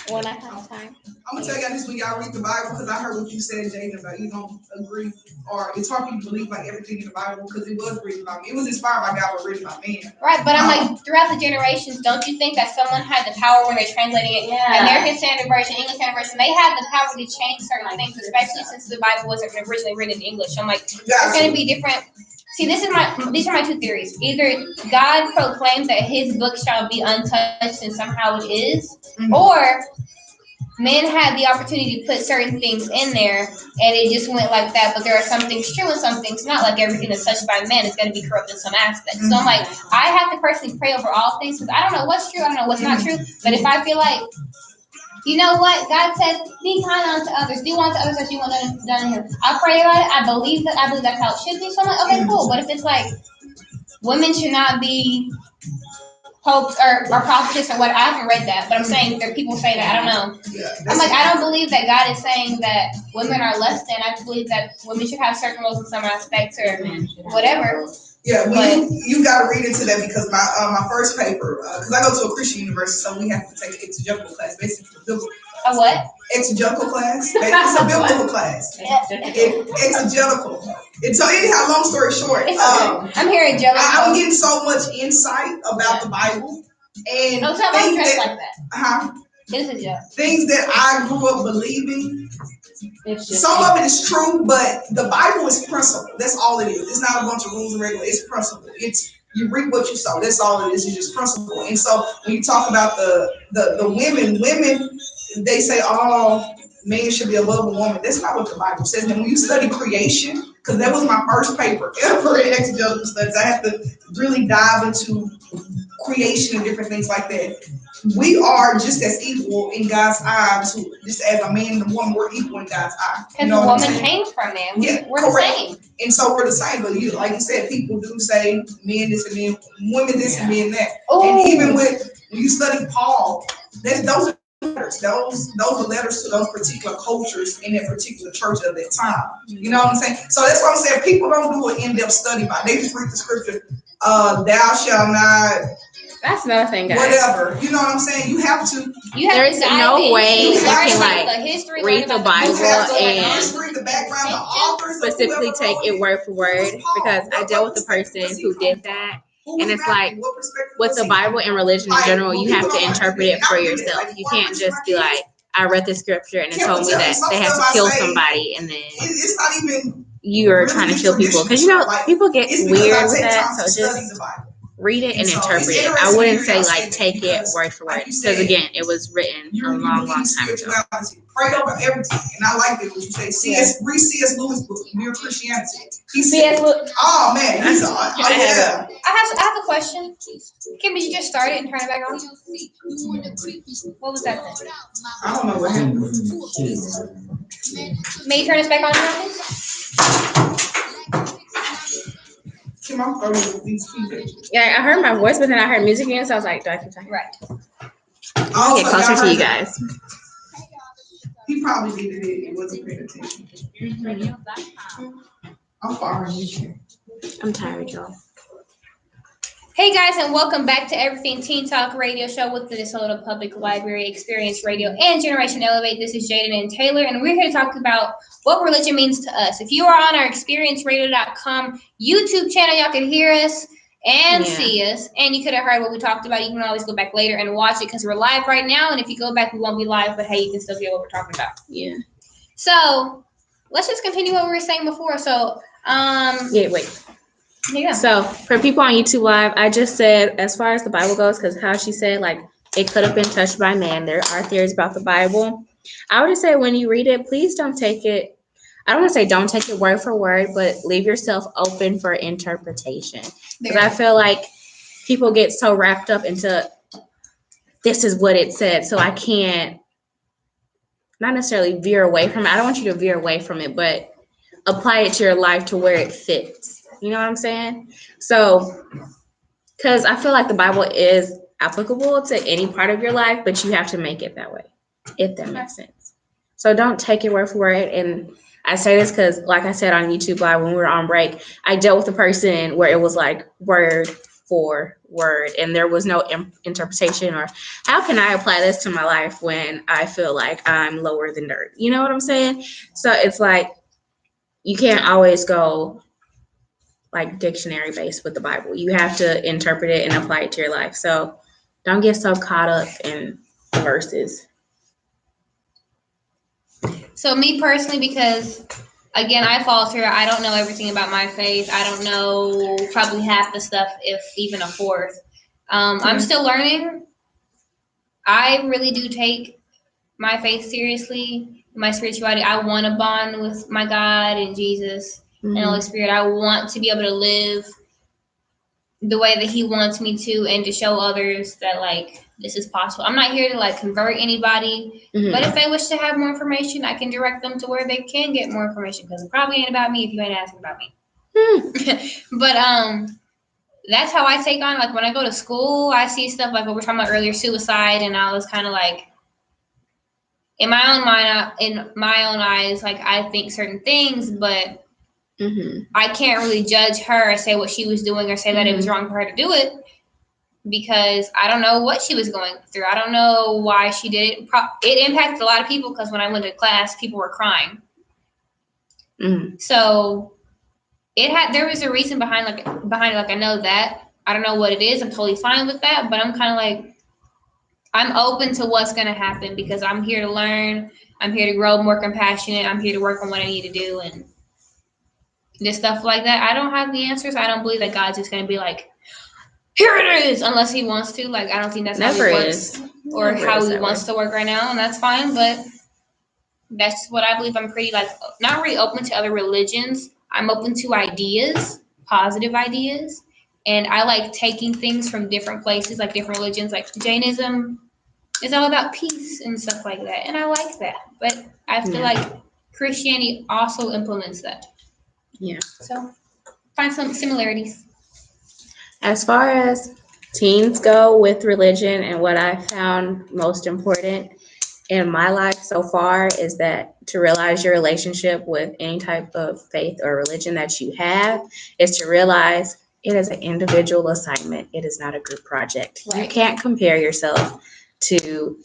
When I have time. I'm gonna tell y'all this when y'all read the Bible, because I heard what you said, Jaden, about you don't agree, or it's hard for you to believe like everything in the Bible, because it was written by me. It was inspired by God, but written by man. Right, but I'm like, throughout the generations, don't you think that someone had the power when they're translating it? Yeah. American Standard Version, English Standard Version, they had the power to change certain things, especially since the Bible wasn't originally written in English. I'm like, there's going to be different. See, these are my two theories. Either God proclaims that his book shall be untouched and somehow it is, or men had the opportunity to put certain things in there and it just went like that. But there are some things true and some things not. Like everything that's touched by men is going to be corrupt in some aspects. So I'm like, I have to personally pray over all things because I don't know what's true, I don't know what's not true. But if I feel like, you know what, God says, be kind unto others, do unto others as you want done in him. I pray about it. I believe that's how it should be. So I'm like, okay, cool. But if it's like women should not be popes or prophetess or what, I haven't read that, but I'm saying there are people say that, I don't know. Yeah, I'm like, I don't believe that God is saying that women are less than. I believe that women should have certain roles in some aspects or whatever. Yeah, well, you got to read into that because my first paper, because I go to a Christian university, so we have to take an exegetical class, basically. A what? Exegetical class. It's a biblical class. Exegetical. And so anyhow, long story short, I'm hearing jealous. I'm getting so much insight about the Bible and don't tell me dress like that. This is a things that I grew up believing. Some of it is true, but the Bible is principle. That's all it is. It's not a bunch of rules and regulations. It's principle. It's you reap what you sow. That's all it is. It's just principle. And so when you talk about the women, they say, oh, man should be above a woman. That's not what the Bible says. And when you study creation, because that was my first paper ever in exegetical studies, I had to really dive into creation and different things like that. We are just as equal in God's eyes, just as a man and a woman, we're equal in God's eyes. Because the woman came from man. We're the same. And so we're the same. But you, like you said, people do say men this and men, women this and men that. Ooh. And even when you study Paul, those are letters. Those are letters to those particular cultures in that particular church at that time. You know what I'm saying? So that's what I'm saying. People don't do an in-depth study about it. They just read the scripture, thou shalt not. That's another thing, guys. Whatever. You know what I'm saying? You have to. There's no way you can read the Bible and read the background, the authors, specifically take it word for word, because I dealt with a person who did that. And it's like, with the Bible and religion in general, you have to interpret it for yourself. You can't just be like, I read the scripture and it told me that they had to kill somebody, and then it's not even you're trying to kill people. Because, you know, people get weird with that. So just read it and interpret it. I wouldn't say like take it word for word, because again, it was written a long time ago. Pray over everything, and I like it when you say read C.S. Lewis' book, Mere Christianity. Oh man, he's on. I have a question. Kim, did you just start it and turn it back on? What was that then? I don't know what happened. May you turn us back on now? Yeah, I heard my voice, but then I heard music again, so I was like, do I keep talking? Right. I'll get closer to you guys. He probably did it. It wasn't paying attention. I'm fine. I'm tired, y'all. Hey guys, and welcome back to Everything Teen Talk Radio Show with the DeSoto Public Library Experience Radio and Generation Elevate. This is Jaden and Taylor, and we're here to talk about what religion means to us. If you are on our experienceradio.com YouTube channel, y'all can hear us and see us, and you could have heard what we talked about. You can always go back later and watch it because we're live right now, and if you go back, we won't be live, but hey, you can still hear what we're talking about. Yeah. So let's just continue what we were saying before. So, wait. Yeah. So for people on YouTube Live, I just said as far as the Bible goes, because how she said like it could have been touched by man. There are theories about the Bible. I would just say when you read it, please don't take it. I don't want to say don't take it word for word, but leave yourself open for interpretation. Because I feel like people get so wrapped up into this is what it said, so I can't not necessarily veer away from it. I don't want you to veer away from it, but apply it to your life to where it fits. You know what I'm saying? So, because I feel like the Bible is applicable to any part of your life, but you have to make it that way, if that makes sense. So don't take it word for word. And I say this because, like I said on YouTube Live when we were on break, I dealt with a person where it was like word for word, and there was no interpretation or how can I apply this to my life when I feel like I'm lower than dirt? You know what I'm saying? So it's like you can't always go like dictionary based with the Bible. You have to interpret it and apply it to your life. So don't get so caught up in verses. So me personally, because again, I falter. I don't know everything about my faith. I don't know probably half the stuff, if even a fourth. I'm still learning. I really do take my faith seriously, my spirituality. I want to bond with my God and Jesus and Holy Spirit. I want to be able to live the way that He wants me to, and to show others that like this is possible. I'm not here to like convert anybody, but if they wish to have more information, I can direct them to where they can get more information, because it probably ain't about me if you ain't asking about me. But that's how I take on, like when I go to school, I see stuff like what we're talking about earlier, suicide, and I was kind of like, in my own mind, in my own eyes, like I think certain things, but I can't really judge her or say what she was doing or say that it was wrong for her to do it, because I don't know what she was going through. I don't know why she did it. It impacted a lot of people, because when I went to class, people were crying. So there was a reason behind it. Like I know that. I don't know what it is. I'm totally fine with that, but I'm kind of like, I'm open to what's going to happen, because I'm here to learn. I'm here to grow more compassionate. I'm here to work on what I need to do, and just stuff like that. I don't have the answers. I don't believe that God's just going to be like, here it is, unless He wants to. Like, I don't think that's how He works, or how He wants to work right now, and that's fine. But that's what I believe. I'm pretty like not really open to other religions. I'm open to ideas, positive ideas, and I like taking things from different places, like different religions. Like Jainism is all about peace and stuff like that, and I like that. But I feel like Christianity also implements that. Yeah. So find some similarities. As far as teens go with religion, and what I found most important in my life so far is that to realize your relationship with any type of faith or religion that you have is to realize it is an individual assignment. It is not a group project. Right. You can't compare yourself to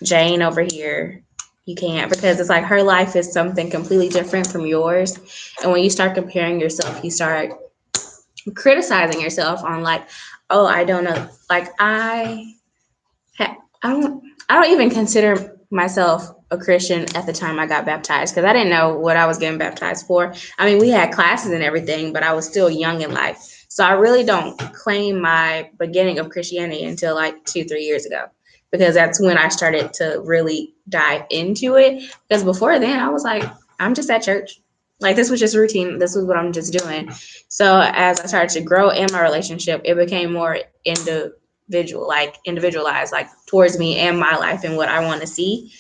Jane over here. You can't, because it's like her life is something completely different from yours. And when you start comparing yourself, you start criticizing yourself on like, oh, I don't know. Like I don't even consider myself a Christian at the time I got baptized, because I didn't know what I was getting baptized for. I mean, we had classes and everything, but I was still young in life. So I really don't claim my beginning of Christianity until like 2-3 years ago, because that's when I started to really dive into it. Because before then I was like, I'm just at church. Like this was just routine. This was what I'm just doing. So as I started to grow in my relationship, it became more individualized, like towards me and my life and what I want to see.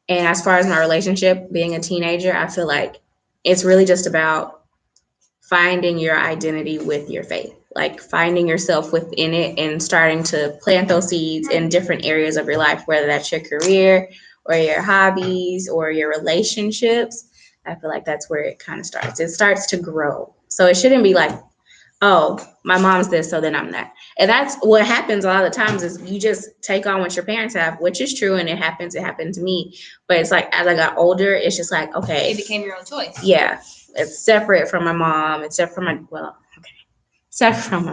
And as far as my relationship, being a teenager, I feel like it's really just about finding your identity with your faith, like finding yourself within it and starting to plant those seeds in different areas of your life, whether that's your career or your hobbies or your relationships. I feel like that's where it kind of starts. It starts to grow. So it shouldn't be like, oh, my mom's this, so then I'm that. And that's what happens a lot of the times is you just take on what your parents have, which is true, and it happened to me. But it's like as I got older, it's just like, okay. It became your own choice. Yeah. It's separate from my mom, except from my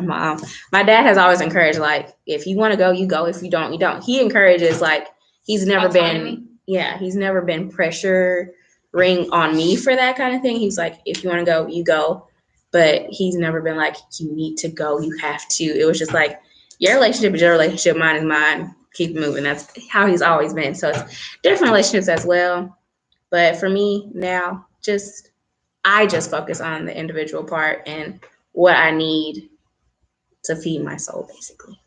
mom. My dad has always encouraged, like, if you want to go, you go. If you don't, you don't. He encourages, like, he's never been pressuring on me for that kind of thing. He's like, if you want to go, you go. but he's never been like, you need to go, you have to. It was just like, your relationship is your relationship, mine is mine. Keep moving. That's how he's always been. So it's different relationships as well. But for me now, I just focus on the individual part and what I need to feed my soul, basically.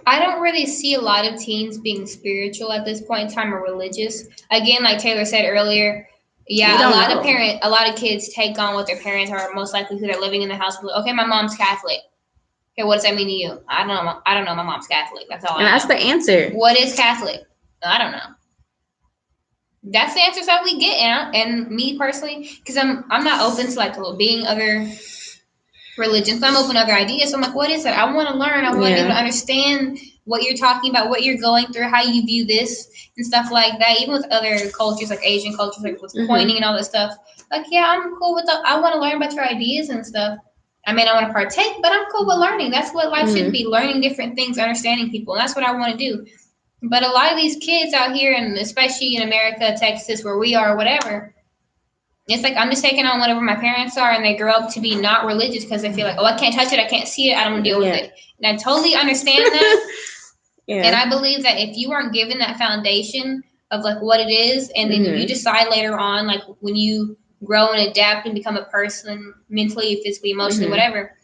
I don't really see a lot of teens being spiritual at this point in time or religious. Again, like Taylor said earlier, yeah, a lot of kids take on what their parents are, most likely who they're living in the house with. Okay, my mom's Catholic. Okay, what does that mean to you? I don't know. My mom's Catholic. That's all. And that's the answer. What is Catholic? I don't know. That's the answers that we get, and me personally, because I'm not open to like being other religions. So I'm open to other ideas. So I'm like, what is it? I want to learn. I want to be able to understand what you're talking about, what you're going through, how you view this and stuff like that. Even with other cultures, like Asian cultures, like with pointing and all this stuff. Like, yeah, I'm cool with I want to learn about your ideas and stuff. I mean, I want to partake, but I'm cool with learning. That's what life should be, learning different things, understanding people. And that's what I want to do. But a lot of these kids out here, and especially in America, Texas, where we are, whatever, it's like I'm just taking on whatever my parents are, and they grow up to be not religious because they feel like, oh, I can't touch it, I can't see it, I don't deal with it. And I totally understand that. And I believe that if you aren't given that foundation of like what it is, and then you decide later on, like when you grow and adapt and become a person mentally, physically, emotionally, whatever,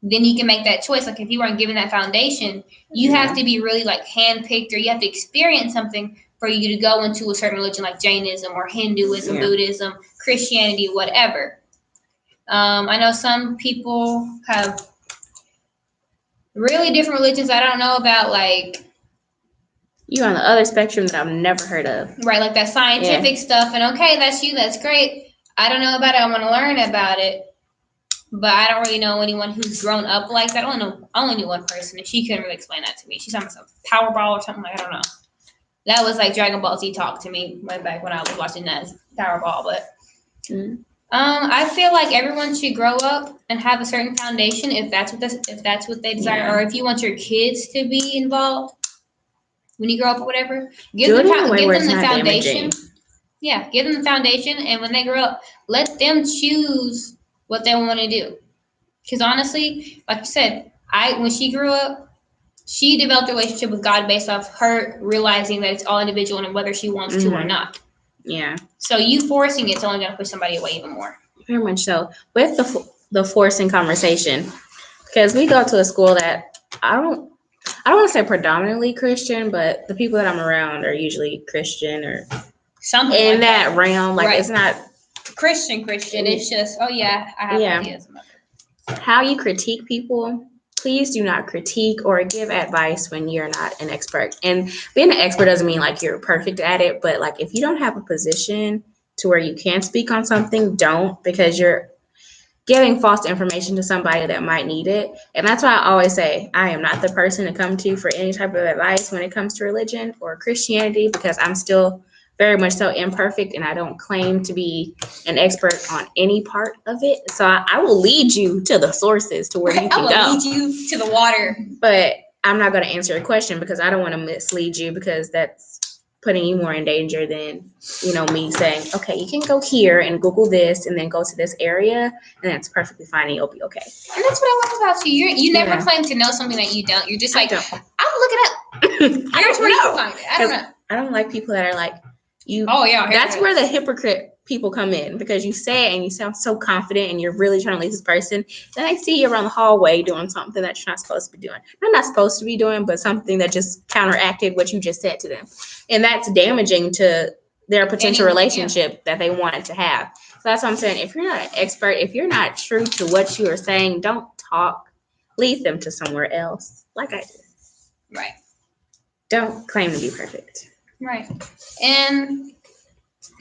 then you can make that choice. Like if you aren't given that foundation, you have to be really like handpicked, or you have to experience something for you to go into a certain religion like Jainism or Hinduism, Buddhism, Christianity, whatever. I know some people have really different religions I don't know about, like you're on the other spectrum that I've never heard of. Right, like that scientific stuff. And okay, that's you, that's great. I don't know about it, I want to learn about it. But I don't really know anyone who's grown up like that. I only knew one person, and she couldn't really explain that to me. She told me some Powerball or something, like I don't know. That was like Dragon Ball Z talk to me right back when I was watching that Powerball. But I feel like everyone should grow up and have a certain foundation if that's what they desire, or if you want your kids to be involved when you grow up or whatever. Give them the foundation. Yeah, give them the foundation, and when they grow up, let them choose what they want to do. Because honestly, like you said, when she grew up, she developed a relationship with God based off her realizing that it's all individual and whether she wants to or not. Yeah. So you forcing it's only going to push somebody away even more. Very much so. With the forcing conversation, because we go to a school that I don't want to say predominantly Christian, but the people that I'm around are usually Christian or something in like that realm. Like it's not Christian. It's just, oh yeah, I have ideas about it. How you critique people, please do not critique or give advice when you're not an expert. And being an expert doesn't mean like you're perfect at it, but like if you don't have a position to where you can speak on something, don't, because you're giving false information to somebody that might need it. And that's why I always say I am not the person to come to for any type of advice when it comes to religion or Christianity, because I'm still very much so imperfect, and I don't claim to be an expert on any part of it. So I will lead you to the sources to where you can go. I will lead you to the water. But I'm not going to answer a question because I don't want to mislead you, because that's putting you more in danger than, me saying, okay, you can go here and Google this and then go to this area, and that's perfectly fine and you'll be okay. And that's what I love about you. You never claim to know something that you don't. You're just like, I'll look it up. Here's where you can find it. I don't know. I don't like people that are like, that's where the hypocrite people come in, because you say it and you sound so confident and you're really trying to lead this person. Then I see you around the hallway doing something that you're not supposed to be doing. I'm not supposed to be doing, but something that just counteracted what you just said to them. And that's damaging to their potential relationship that they wanted to have. So that's what I'm saying. If you're not an expert, if you're not true to what you are saying, don't talk. Lead them to somewhere else, like I did. Right. Don't claim to be perfect. Right. And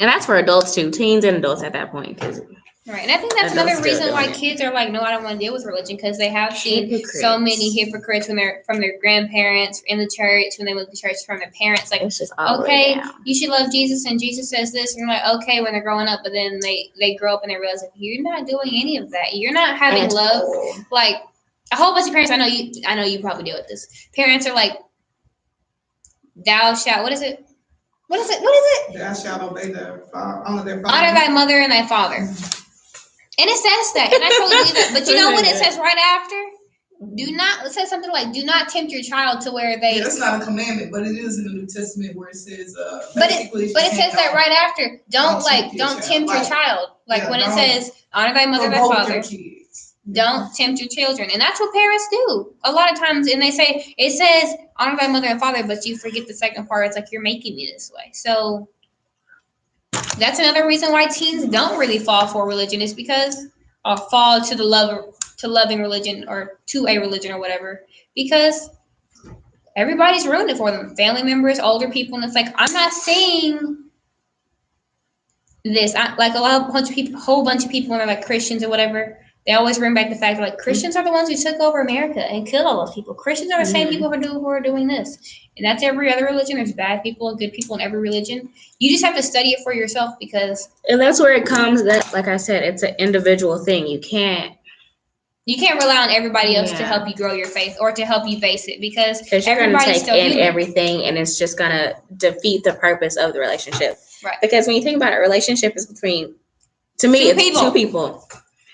that's for adults too, teens and adults at that point. Right. And I think that's another reason why kids are like, no, I don't want to deal with religion, because they have seen so many hypocrites from their grandparents in the church, when they went to church, from their parents. Like, okay, you should love Jesus, and Jesus says this, and you're like, okay, when they're growing up, but then they grow up and they realize like, you're not doing any of that. You're not having love. Like a whole bunch of parents, I know you probably deal with this. Parents are like, thou shalt, what is it? Thou shalt obey their father, honor their father. Honor thy mother and thy father. And it says that, and I totally believe that. But you know what it says right after? It says something like, do not tempt your child to where they. Yeah, that's not a commandment, but it is in the New Testament where it says, But it says that right after. Don't tempt your child. Like when it says, honor thy mother, thy father. Don't tempt your children. And that's what parents do a lot of times. And it says, honor thy mother and father, but you forget the second part. It's like, you're making me this way. So that's another reason why teens don't really fall for religion, is because, or fall to loving religion, or to a religion or whatever, because everybody's ruined it for them. Family members, older people, and it's like, I'm not saying this. Like whole bunch of people when they're like Christians or whatever, they always bring back the fact that like Christians are the ones who took over America and killed all those people. Christians are the same people who are doing this. And that's every other religion. There's bad people and good people in every religion. You just have to study it for yourself, because. And that's where it comes that, like I said, it's an individual thing. You can't rely on everybody else to help you grow your faith or to help you face it, because you're going to take still in human. everything, and it's just going to defeat the purpose of the relationship. Right. Because when you think about it, a relationship is between, to me, it's two people.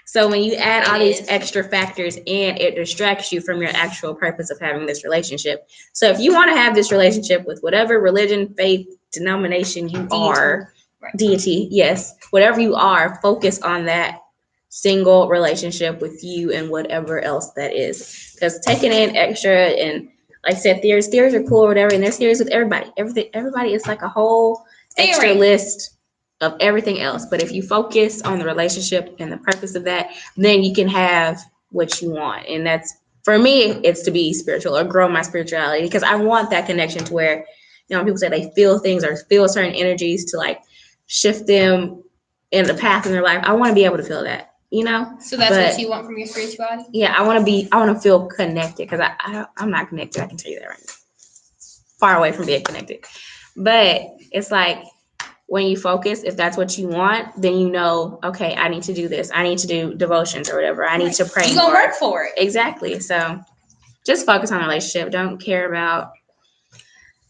So when you add all these extra factors in, it distracts you from your actual purpose of having this relationship. So if you want to have this relationship with whatever religion, faith, denomination you are, deity, yes, whatever you are, focus on that single relationship with you and whatever else that is. Because taking in extra, and like I said, theories are cool or whatever, and there's theories with everybody. Everybody is like a whole extra list of everything else. But if you focus on the relationship and the purpose of that, then you can have what you want. And that's, for me, it's to be spiritual or grow my spirituality, because I want that connection to where, people say they feel things or feel certain energies to like shift them in the path in their life. I want to be able to feel that, So that's what you want from your spirituality? Yeah, I want to feel connected, because I'm not connected. I can tell you that right now. Far away from being connected. But it's like, when you focus, if that's what you want, then okay, I need to do this. I need to do devotions or whatever. I need to pray. You're going to work for it. Exactly. So just focus on the relationship. Don't care about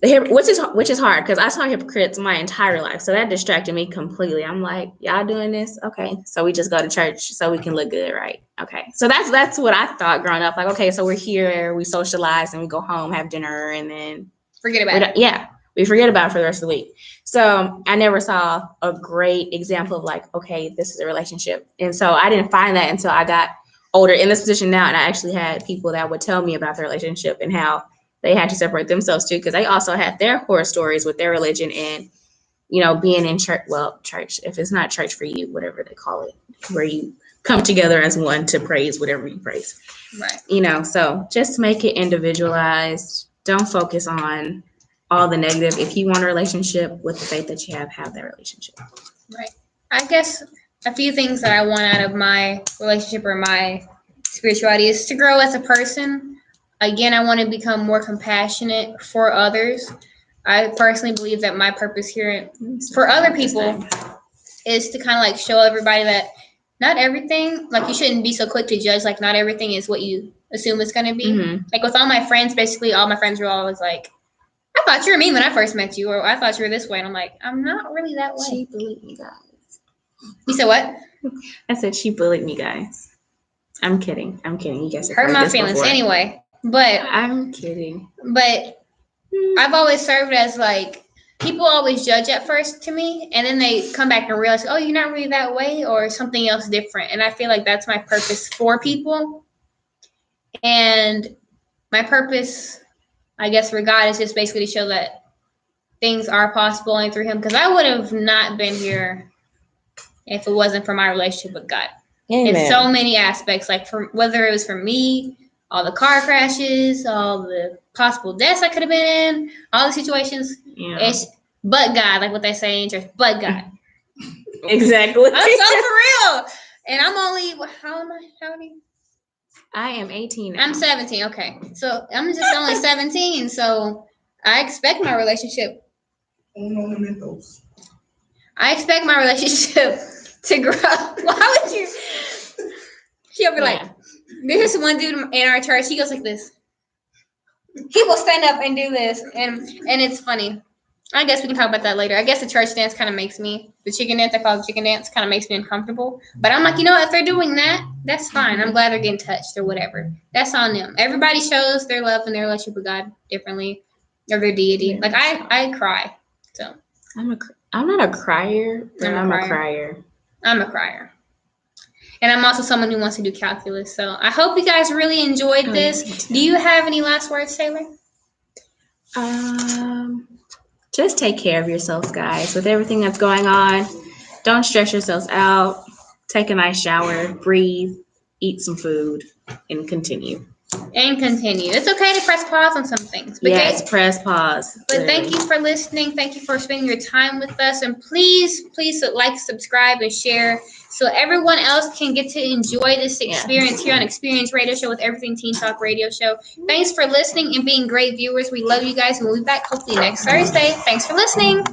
which is hard, because I saw hypocrites my entire life. So that distracted me completely. I'm like, y'all doing this? Okay. So we just go to church so we can look good, right? Okay. So that's what I thought growing up. Like, okay, so we're here, we socialize, and we go home, have dinner, and then forget about it. Yeah. We forget about it for the rest of the week. So I never saw a great example of like, okay, this is a relationship. And so I didn't find that until I got older in this position now. And I actually had people that would tell me about their relationship and how they had to separate themselves too, because they also had their horror stories with their religion and, being in church. Well, church, if it's not church for you, whatever they call it, where you come together as one to praise whatever you praise. Right. So just make it individualized. Don't focus on all the negative. If you want a relationship with the faith that you have that relationship. Right. I guess a few things that I want out of my relationship or my spirituality is to grow as a person. Again, I want to become more compassionate for others. I personally believe that my purpose here for other people is to kind of like show everybody that not everything, like you shouldn't be so quick to judge, like not everything is what you assume it's going to be. Mm-hmm. Like with all my friends, basically all my friends were always like, I thought you were mean when I first met you, or I thought you were this way. And I'm like, I'm not really that way. She bullied me, guys. You said what? I said she bullied me, guys. I'm kidding. You guys have hurt my this feelings before. Anyway. But I'm kidding. But I've always served as like, people always judge at first to me, and then they come back and realize, oh, you're not really that way, or something else different. And I feel like that's my purpose for people. And my purpose, I guess, for God is just basically to show that things are possible only through Him. Because I would have not been here if it wasn't for my relationship with God. Amen. In so many aspects, like whether it was for me, all the car crashes, all the possible deaths I could have been in, all the situations. Yeah. It's but God, like what they say in church, but God. Exactly. I'm so for real. And I'm only, how am I? How many? I am 18 now. I'm 17. Okay. So I'm just only 17. So I expect my relationship. I expect my relationship to grow. Why would you? She'll be like, there's one dude in our church. He goes like this. He will stand up and do this, and it's funny. I guess we can talk about that later. I guess the church dance kind of makes me, the chicken dance, I call it chicken dance, kind of makes me uncomfortable. But I'm like, you know, if they're doing that, that's fine. I'm glad they're getting touched or whatever. That's on them. Everybody shows their love and their relationship with God differently, or their deity. Like I cry. So I'm not a crier, but I'm a crier. I'm a crier. And I'm also someone who wants to do calculus. So I hope you guys really enjoyed this. Do you have any last words, Taylor? Just take care of yourselves, guys. With everything that's going on, don't stress yourselves out. Take a nice shower, breathe, eat some food, and continue. It's okay to press pause on some things. But yes, press pause. But thank you for listening. Thank you for spending your time with us. And please like, subscribe, and share so everyone else can get to enjoy this experience here on Experience Radio Show with Everything Teen Talk Radio Show. Thanks for listening and being great viewers. We love you guys, and we'll be back hopefully next Thursday. Thanks for listening.